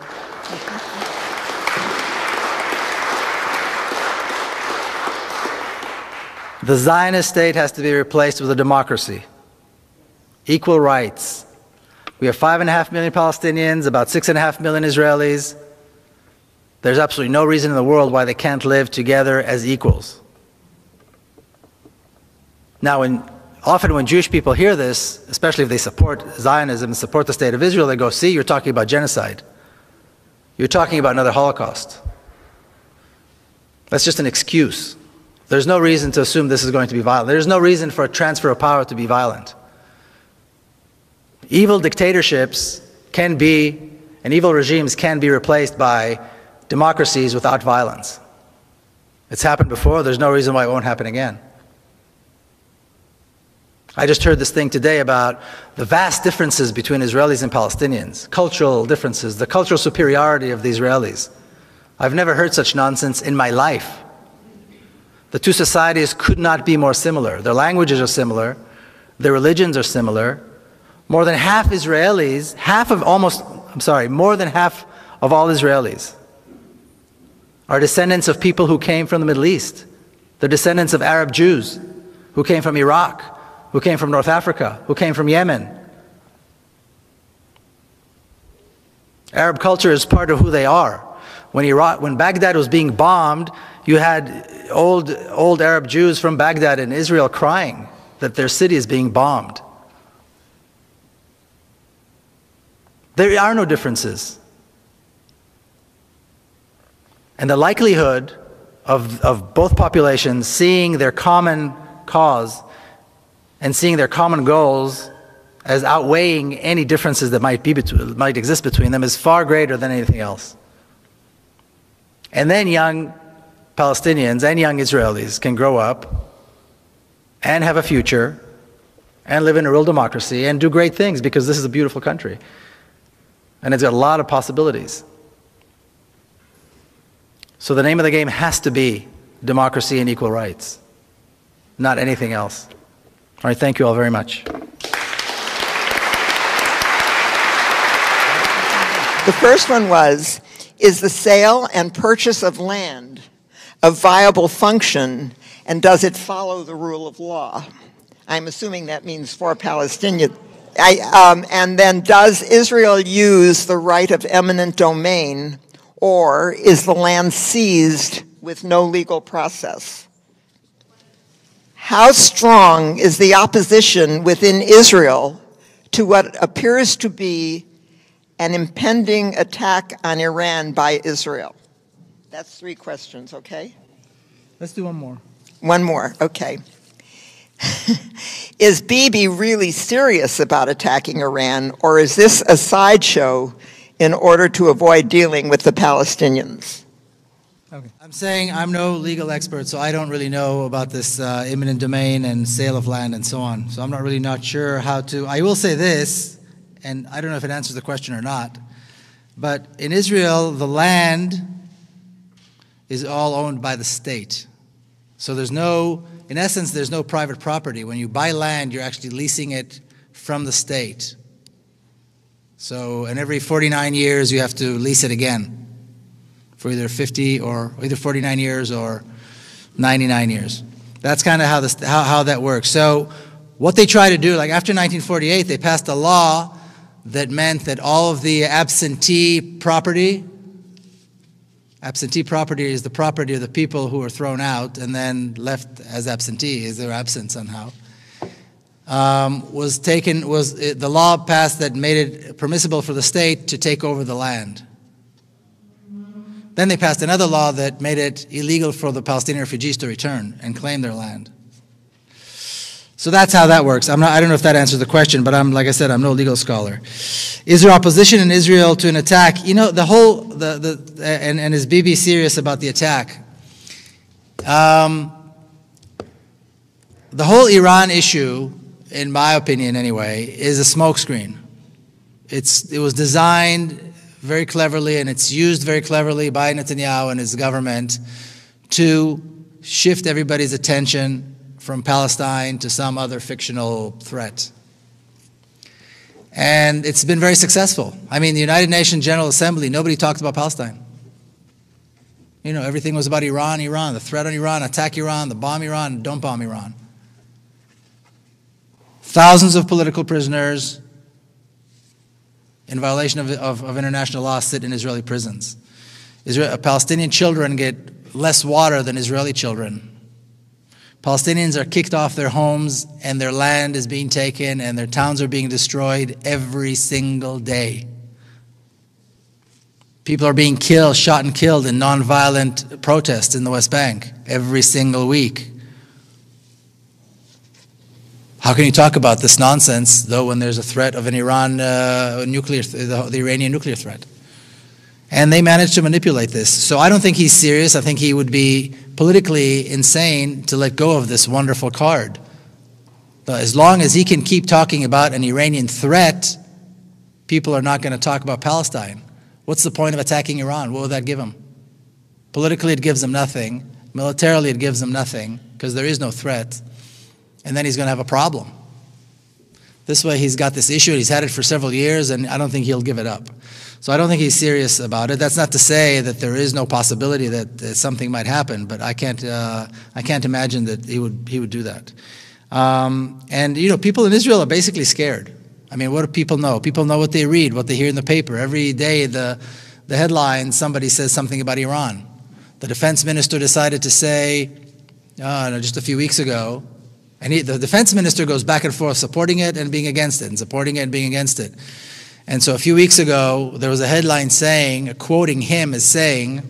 has to be replaced with a democracy. Equal rights. We have 5.5 million Palestinians, about 6.5 million Israelis. There's absolutely no reason in the world why they can't live together as equals. Now, often when Jewish people hear this, especially if they support Zionism and support the State of Israel, they go, see, you're talking about genocide. You're talking about another Holocaust. That's just an excuse. There's no reason to assume this is going to be violent. There's no reason for a transfer of power to be violent. Evil dictatorships can be, and evil regimes can be replaced by democracies without violence. It's happened before. There's no reason why it won't happen again. I just heard this thing today about the vast differences between Israelis and Palestinians, cultural differences, the cultural superiority of the Israelis. I've never heard such nonsense in my life. The two societies could not be more similar. Their languages are similar. Their religions are similar. More than half Israelis, more than half of all Israelis are descendants of people who came from the Middle East. They're descendants of Arab Jews who came from Iraq, who came from North Africa, who came from Yemen. Arab culture is part of who they are. When Baghdad was being bombed, you had old Arab Jews from Baghdad in Israel crying that their city is being bombed. There are no differences. And the likelihood of both populations seeing their common cause and seeing their common goals as outweighing any differences that might exist between them is far greater than anything else. And then young Palestinians and young Israelis can grow up and have a future and live in a real democracy and do great things, because this is a beautiful country. And it's got a lot of possibilities. So the name of the game has to be democracy and equal rights, not anything else. All right, thank you all very much. The first one was, is the sale and purchase of land a viable function, and does it follow the rule of law? I'm assuming that means for Palestinians. And then, does Israel use the right of eminent domain, or is the land seized with no legal process? How strong is the opposition within Israel to what appears to be an impending attack on Iran by Israel? That's 3 questions, okay? Let's do one more. One more, okay. Is Bibi really serious about attacking Iran, or is this a sideshow in order to avoid dealing with the Palestinians? Okay. I'm saying I'm no legal expert, so I don't really know about this eminent domain and sale of land and so on. So I'm not sure how to. I will say this, and I don't know if it answers the question or not, but in Israel, the land is all owned by the state. So in essence, there's no private property. When you buy land, you're actually leasing it from the state. So, and every 49 years, you have to lease it again for either 49 years or 99 years. That's kind of how that works. So what they try to do, like after 1948, they passed a law that meant that all of the absentee property is the property of the people who were thrown out and then left as absentees, they're absent somehow. The law passed that made it permissible for the state to take over the land. Then they passed another law that made it illegal for the Palestinian refugees to return and claim their land. So that's how that works. I don't know if that answers the question, but like I said, I'm no legal scholar. Is there opposition in Israel to an attack? You know, and is Bibi serious about the attack? The whole Iran issue, in my opinion anyway, is a smokescreen. It was designed very cleverly, and it's used very cleverly by Netanyahu and his government to shift everybody's attention from Palestine to some other fictional threat. And it's been very successful. I mean, the United Nations General Assembly, nobody talked about Palestine. You know, everything was about Iran, the threat on Iran, attack Iran, the bomb Iran, don't bomb Iran. Thousands of political prisoners in violation of international law sit in Israeli prisons. Palestinian children get less water than Israeli children. Palestinians are kicked off their homes and their land is being taken and their towns are being destroyed every single day. People are being killed, shot and killed in nonviolent protests in the West Bank every single week. How can you talk about this nonsense, though, when there's a threat of an the Iranian nuclear threat? And they managed to manipulate this. So I don't think he's serious. I think he would be politically insane to let go of this wonderful card. But as long as he can keep talking about an Iranian threat, people are not going to talk about Palestine. What's the point of attacking Iran? What would that give him? Politically, it gives him nothing. Militarily, it gives him nothing, because there is no threat. And then he's going to have a problem. This way, he's got this issue, he's had it for several years, and I don't think he'll give it up. So I don't think he's serious about it. That's not to say that there is no possibility that something might happen, but I can't imagine that he would do that. And you know, people in Israel are basically scared. I mean, what do people know? People know what they read, what they hear in the paper. Every day, the headline, somebody says something about Iran. The defense minister decided to say, just a few weeks ago, and the defense minister goes back and forth, supporting it and being against it, and supporting it and being against it. And so a few weeks ago, there was a headline saying, quoting him as saying,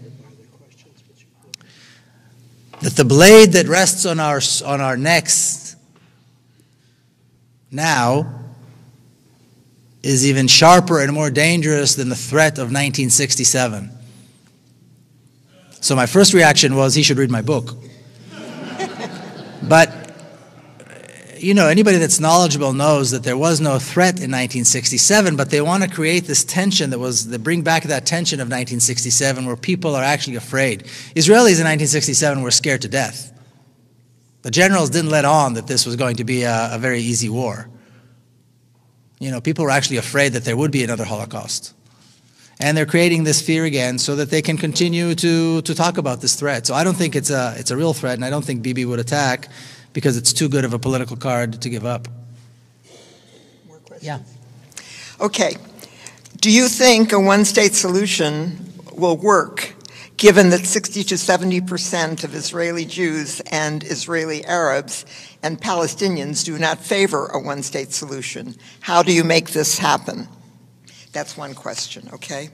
that the blade that rests on our necks now is even sharper and more dangerous than the threat of 1967. So my first reaction was, he should read my book. But you know, anybody that's knowledgeable knows that there was no threat in 1967, but they want to create this tension they bring back that tension of 1967 where people are actually afraid. Israelis in 1967 were scared to death. The generals didn't let on that this was going to be a very easy war. You know, people were actually afraid that there would be another Holocaust. And they're creating this fear again so that they can continue to talk about this threat. So I don't think it's a real threat, and I don't think Bibi would attack, because it's too good of a political card to give up. More questions? Yeah. Okay. Do you think a one-state solution will work, given that 60 to 70% of Israeli Jews and Israeli Arabs and Palestinians do not favor a one-state solution? How do you make this happen? That's one question, okay?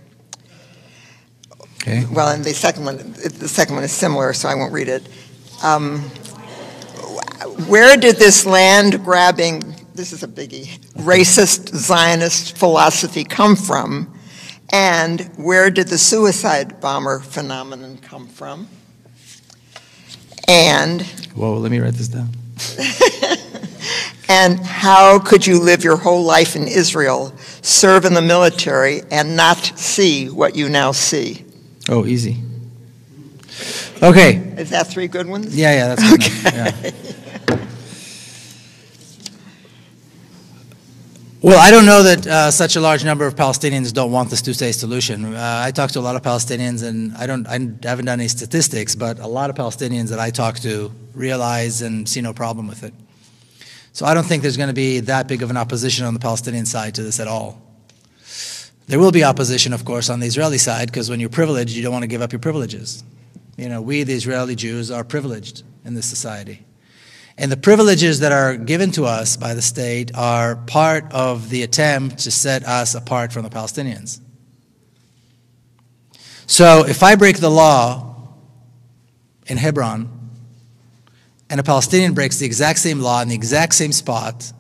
Okay. Well, and the second one is similar, so I won't read it. Where did this land-grabbing, this is a biggie, racist Zionist philosophy come from? And where did the suicide bomber phenomenon come from? And... Whoa, let me write this down. And how could you live your whole life in Israel, serve in the military, and not see what you now see? Oh, easy. Okay. Is that three good ones? Yeah, that's good. Okay. Yeah. Well, I don't know that such a large number of Palestinians don't want this two-state solution. I talk to a lot of Palestinians, and I haven't done any statistics, but a lot of Palestinians that I talk to realize and see no problem with it. So I don't think there's going to be that big of an opposition on the Palestinian side to this at all. There will be opposition, of course, on the Israeli side, because when you're privileged, you don't want to give up your privileges. You know, we, the Israeli Jews, are privileged in this society. And the privileges that are given to us by the state are part of the attempt to set us apart from the Palestinians. So if I break the law in Hebron, and a Palestinian breaks the exact same law in the exact same spot,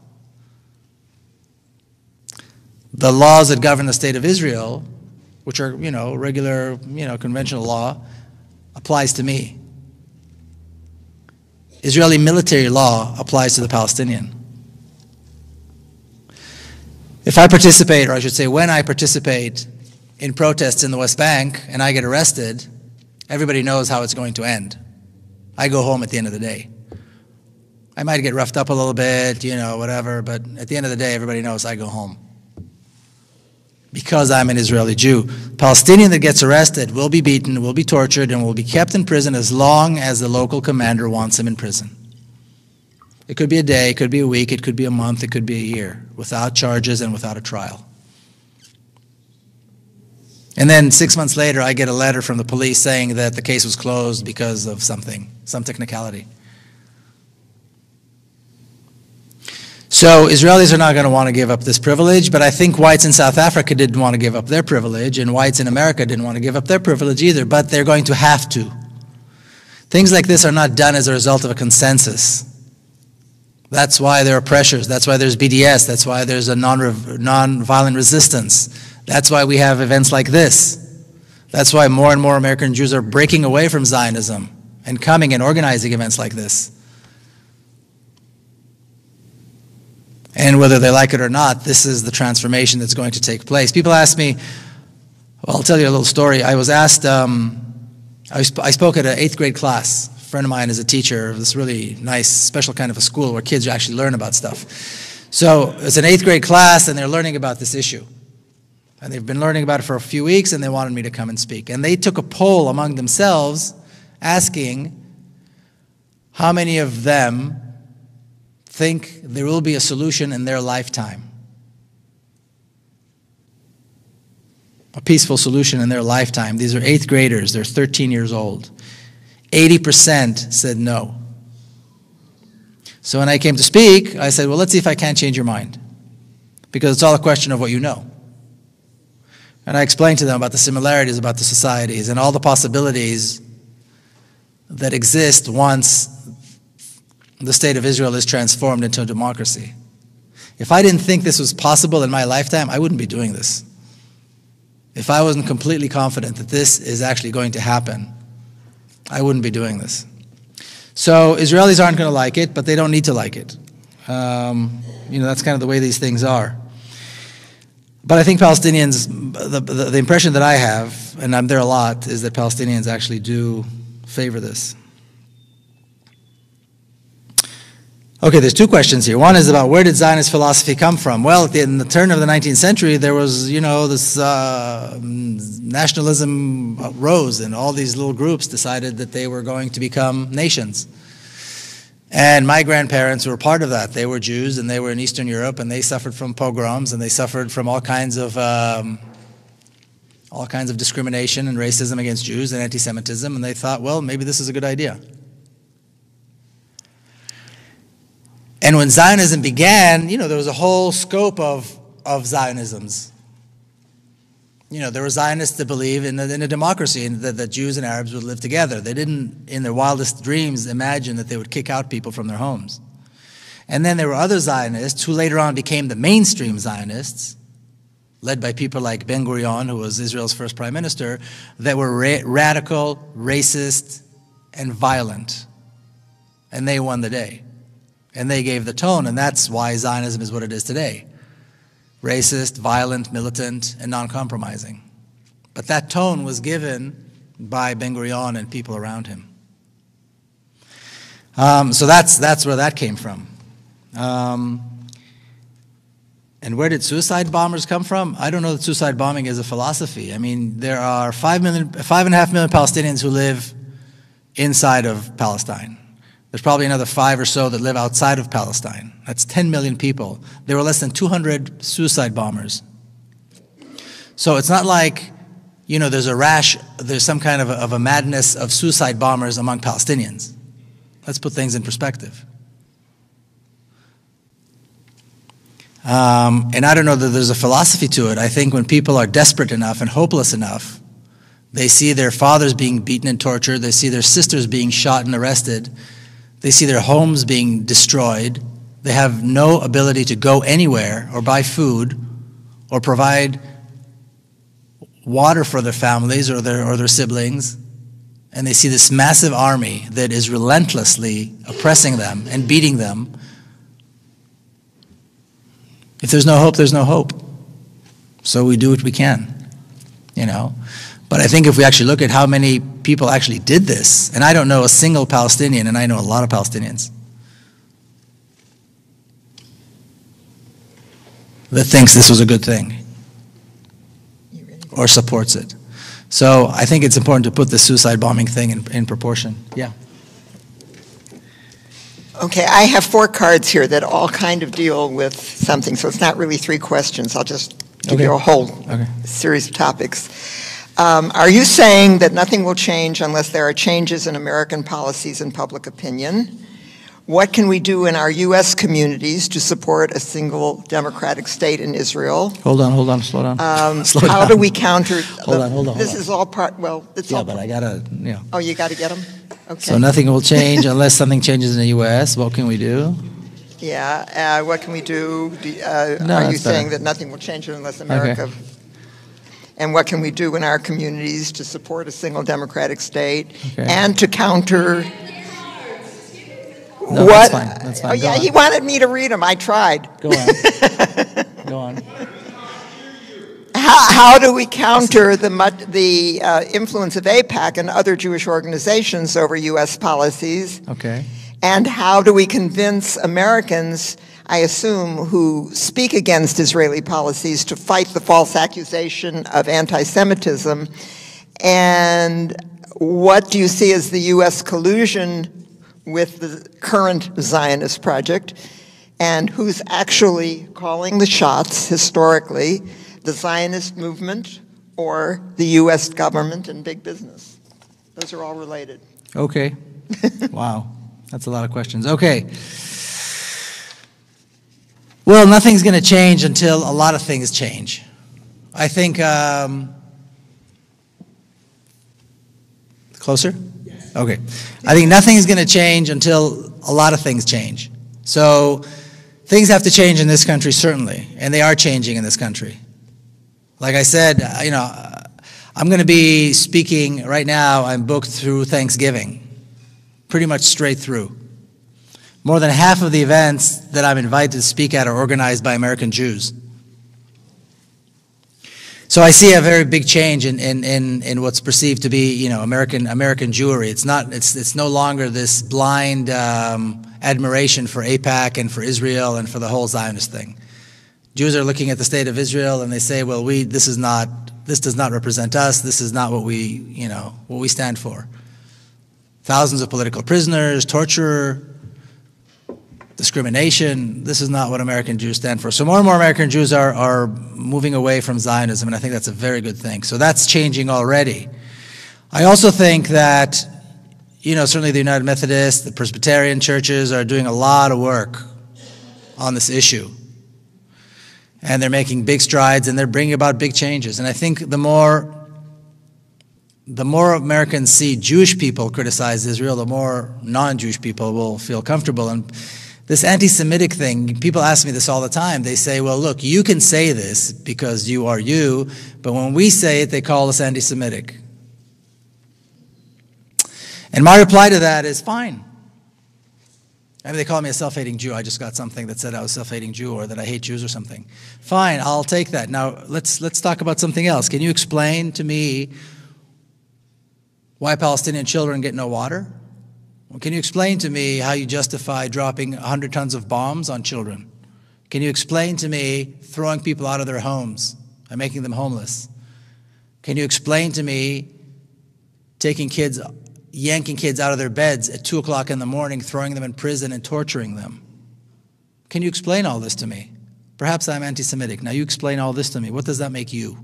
the laws that govern the state of Israel, which are, regular, conventional law, applies to me. Israeli military law applies to the Palestinian. If I participate, or I should say when I participate in protests in the West Bank and I get arrested, everybody knows how it's going to end. I go home at the end of the day. I might get roughed up a little bit, whatever, but at the end of the day, everybody knows I go home. Because I'm an Israeli Jew. Palestinian that gets arrested will be beaten, will be tortured, and will be kept in prison as long as the local commander wants him in prison. It could be a day, it could be a week, it could be a month, it could be a year, without charges and without a trial. And then 6 months later, I get a letter from the police saying that the case was closed because of something, some technicality. So Israelis are not going to want to give up this privilege, but I think whites in South Africa didn't want to give up their privilege, and whites in America didn't want to give up their privilege either, but they're going to have to. Things like this are not done as a result of a consensus. That's why there are pressures. That's why there's BDS. That's why there's a non-violent resistance. That's why we have events like this. That's why more and more American Jews are breaking away from Zionism and coming and organizing events like this. And whether they like it or not, this is the transformation that's going to take place. People ask me, well, I'll tell you a little story. I was asked, I spoke at an 8th grade class. A friend of mine is a teacher of this really nice, special kind of a school where kids actually learn about stuff. So it's an 8th grade class, and they're learning about this issue. And they've been learning about it for a few weeks, and they wanted me to come and speak. And they took a poll among themselves asking how many of them think there will be a solution in their lifetime. A peaceful solution in their lifetime. These are 8th graders. They're 13 years old. 80% said no. So when I came to speak, I said, well, let's see if I can't change your mind. Because it's all a question of what you know. And I explained to them about the similarities about the societies and all the possibilities that exist once the state of Israel is transformed into a democracy. If I didn't think this was possible in my lifetime, I wouldn't be doing this. If I wasn't completely confident that this is actually going to happen, I wouldn't be doing this. So Israelis aren't going to like it, but they don't need to like it. That's kind of the way these things are. But I think Palestinians, the impression that I have, and I'm there a lot, is that Palestinians actually do favor this. Okay, there's 2 questions here. One is about where did Zionist philosophy come from? Well, in the turn of the 19th century, there was, this nationalism rose, and all these little groups decided that they were going to become nations. And my grandparents were part of that. They were Jews, and they were in Eastern Europe, and they suffered from pogroms, and they suffered from all kinds of discrimination and racism against Jews and anti-Semitism, and they thought, well, maybe this is a good idea. And when Zionism began, there was a whole scope of Zionisms. There were Zionists that believe in a democracy and that Jews and Arabs would live together. They didn't, in their wildest dreams, imagine that they would kick out people from their homes. And then there were other Zionists who later on became the mainstream Zionists, led by people like Ben Gurion, who was Israel's first prime minister, that were radical, racist, and violent. And they won the day. And they gave the tone, and that's why Zionism is what it is today. Racist, violent, militant, and non-compromising. But that tone was given by Ben Gurion and people around him. So that's where that came from. And where did suicide bombers come from? I don't know that suicide bombing is a philosophy. I mean, there are 5.5 million Palestinians who live inside of Palestine. There's probably another 5 or so that live outside of Palestine. That's 10 million people. There were less than 200 suicide bombers. So it's not like, there's some kind of a madness of suicide bombers among Palestinians. Let's put things in perspective. And I don't know that there's a philosophy to it. I think when people are desperate enough and hopeless enough, they see their fathers being beaten and tortured, they see their sisters being shot and arrested, they see their homes being destroyed. They have no ability to go anywhere or buy food or provide water for their families or their siblings. And they see this massive army that is relentlessly oppressing them and beating them. If there's no hope, there's no hope. So we do what we can, But I think if we actually look at how many people actually did this, and I don't know a single Palestinian, and I know a lot of Palestinians, that thinks this was a good thing or supports it. So I think it's important to put the suicide bombing thing in proportion. Yeah. Okay, I have 4 cards here that all kind of deal with something, so it's not really 3 questions. I'll just give you a whole series of topics. Are you saying that nothing will change unless there are changes in American policies and public opinion? What can we do in our U.S. communities to support a single democratic state in Israel? Hold on, slow down. Slow How down. do we counter? Hold on. This is all part. Well, it's Yeah, all. but I gotta, Oh, you got to get them. Okay. So nothing will change unless something changes in the U.S. What can we do? Yeah. What can we do? No, Are you that's saying better. that nothing will change unless America? Okay. And what can we do in our communities to support a single democratic state Okay. and to counter? No, what? That's fine. Oh, Go yeah, on. he wanted me to read them. I tried. Go on. Go on. How do we counter the influence of AIPAC and other Jewish organizations over U.S. policies? Okay. And how do we convince Americans, I assume, who speak against Israeli policies to fight the false accusation of anti-Semitism? And what do you see as the U.S. collusion with the current Zionist project? And who's actually calling the shots historically, the Zionist movement or the U.S. government and big business? Those are all related. Okay. Wow. That's a lot of questions. Okay. Well, nothing's going to change until a lot of things change. I think, closer? Yes. Okay. I think nothing's going to change until a lot of things change. So things have to change in this country, certainly, and they are changing in this country. Like I said, I'm going to be speaking right now. I'm booked through Thanksgiving, pretty much straight through. More than half of the events that I'm invited to speak at are organized by American Jews. So I see a very big change in what's perceived to be, American Jewry. It's no longer this blind admiration for AIPAC and for Israel and for the whole Zionist thing. Jews are looking at the state of Israel and they say, well, this does not represent us. This is not what we stand for. Thousands of political prisoners, torture, discrimination. This is not what American Jews stand for. So more and more American Jews are moving away from Zionism, and I think that's a very good thing. So that's changing already. I also think that, certainly the United Methodists, the Presbyterian churches are doing a lot of work on this issue. And they're making big strides, and they're bringing about big changes. And I think the more Americans see Jewish people criticize Israel, the more non-Jewish people will feel comfortable. And this anti-Semitic thing, people ask me this all the time. They say, well, look, you can say this because you are you, but when we say it, they call us anti-Semitic. And my reply to that is fine. I mean, they call me a self-hating Jew. I just got something that said I was a self-hating Jew or that I hate Jews or something. Fine, I'll take that. Now, let's talk about something else. Can you explain to me why Palestinian children get no water? Well, can you explain to me how you justify dropping 100 tons of bombs on children? Can you explain to me throwing people out of their homes and making them homeless? Can you explain to me yanking kids out of their beds at 2 o'clock in the morning, throwing them in prison and torturing them? Can you explain all this to me? Perhaps I'm anti-Semitic. Now you explain all this to me. What does that make you?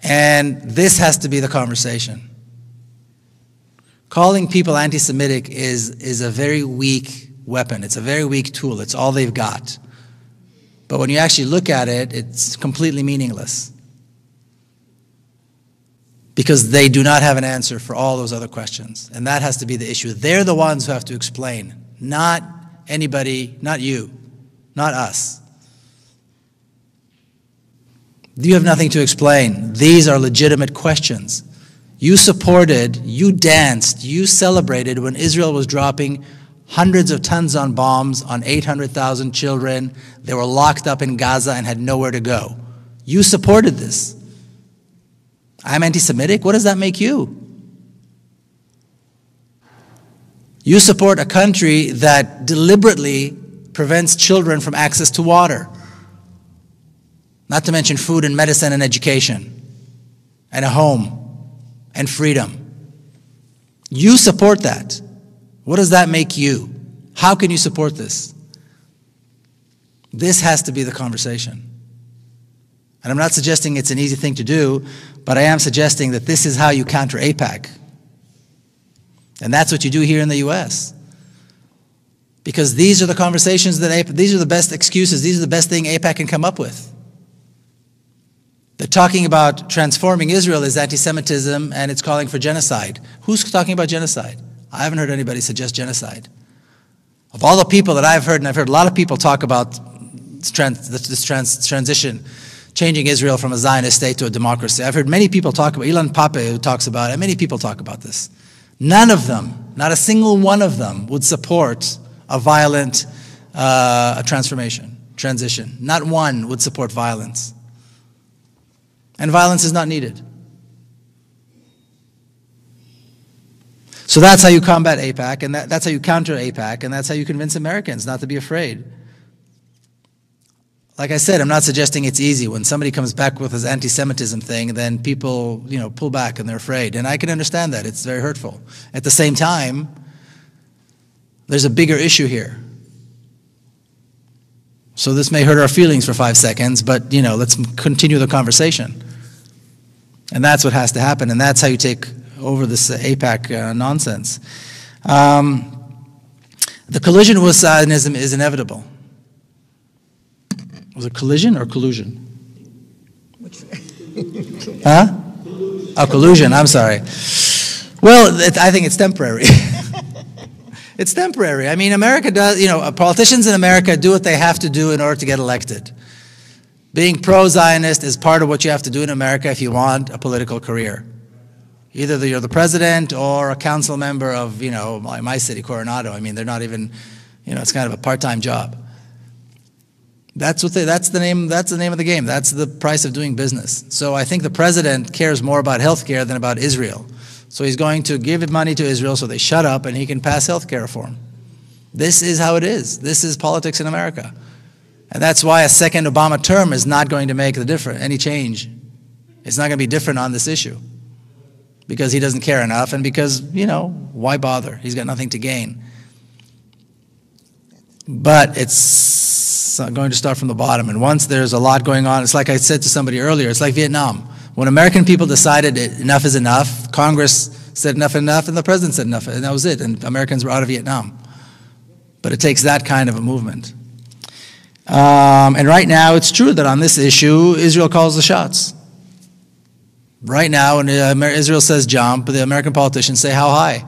And this has to be the conversation. Calling people anti-Semitic is a very weak weapon. It's a very weak tool. It's all they've got. But when you actually look at it, it's completely meaningless. Because they do not have an answer for all those other questions. And that has to be the issue. They're the ones who have to explain. Not anybody, not you, not us. You have nothing to explain. These are legitimate questions. You supported, you danced, you celebrated when Israel was dropping hundreds of tons on bombs on 800,000 children. They were locked up in Gaza and had nowhere to go. You supported this. I'm anti-Semitic? What does that make you? You support a country that deliberately prevents children from access to water. Not to mention food and medicine and education and a home and freedom. You support that. What does that make you? How can you support this? This has to be the conversation. And I'm not suggesting it's an easy thing to do, but I am suggesting that this is how you counter AIPAC. And that's what you do here in the U.S. Because these are the conversations that these are the best excuses, these are the best thing AIPAC can come up with. They're talking about transforming Israel as anti-Semitism, and it's calling for genocide. Who's talking about genocide? I haven't heard anybody suggest genocide. Of all the people that I've heard, and I've heard a lot of people talk about this transition, changing Israel from a Zionist state to a democracy. I've heard many people talk about, Israeli who talks about it, many people talk about this. None of them, not a single one of them, would support a violent transition. Not one would support violence. And violence is not needed. So that's how you combat AIPAC, and that's how you counter AIPAC, and that's how you convince Americans not to be afraid. Like I said, I'm not suggesting it's easy. When somebody comes back with this anti-Semitism thing, then people, pull back and they're afraid. And I can understand that. It's very hurtful. At the same time, there's a bigger issue here. So this may hurt our feelings for 5 seconds, but, let's continue the conversation. And that's what has to happen, and that's how you take over this AIPAC nonsense. The collision with Zionism is inevitable. Was it collision or collusion? Huh? Oh, collusion, I'm sorry. Well, I think it's temporary. It's temporary. I mean, America does, politicians in America do what they have to do in order to get elected. Being pro-Zionist is part of what you have to do in America if you want a political career. Either you're the president or a council member of, my city, Coronado. I mean, they're not even, it's kind of a part-time job. That's the name of the game. That's the price of doing business. So I think the president cares more about healthcare than about Israel. So he's going to give money to Israel so they shut up and he can pass healthcare reform. This is how it is. This is politics in America. And that's why a second Obama term is not going to make any change. It's not going to be different on this issue. Because he doesn't care enough and because, why bother? He's got nothing to gain. But it's going to start from the bottom. And once there's a lot going on, it's like I said to somebody earlier, it's like Vietnam. When American people decided enough is enough, Congress said enough is enough, and the president said enough, and that was it. And Americans were out of Vietnam. But it takes that kind of a movement. And right now, it's true that on this issue, Israel calls the shots. Right now, when Israel says jump, the American politicians say how high.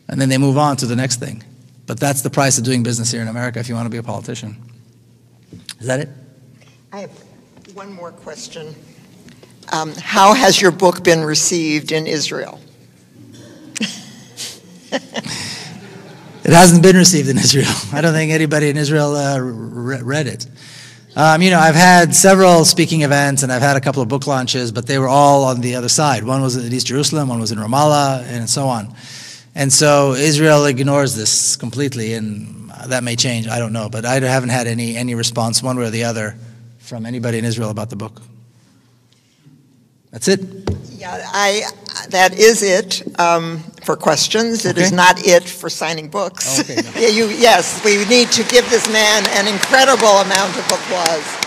And then they move on to the next thing. But that's the price of doing business here in America if you want to be a politician. Is that it? I have one more question. How has your book been received in Israel? It hasn't been received in Israel. I don't think anybody in Israel read it. I've had several speaking events and I've had a couple of book launches, but they were all on the other side. One was at East Jerusalem, one was in Ramallah, and so on. And so Israel ignores this completely, and that may change. I don't know, but I haven't had any response one way or the other from anybody in Israel about the book. That's it. Yeah, that is it for questions. It is not it for signing books. Okay, no. Yes, we need to give this man an incredible amount of applause.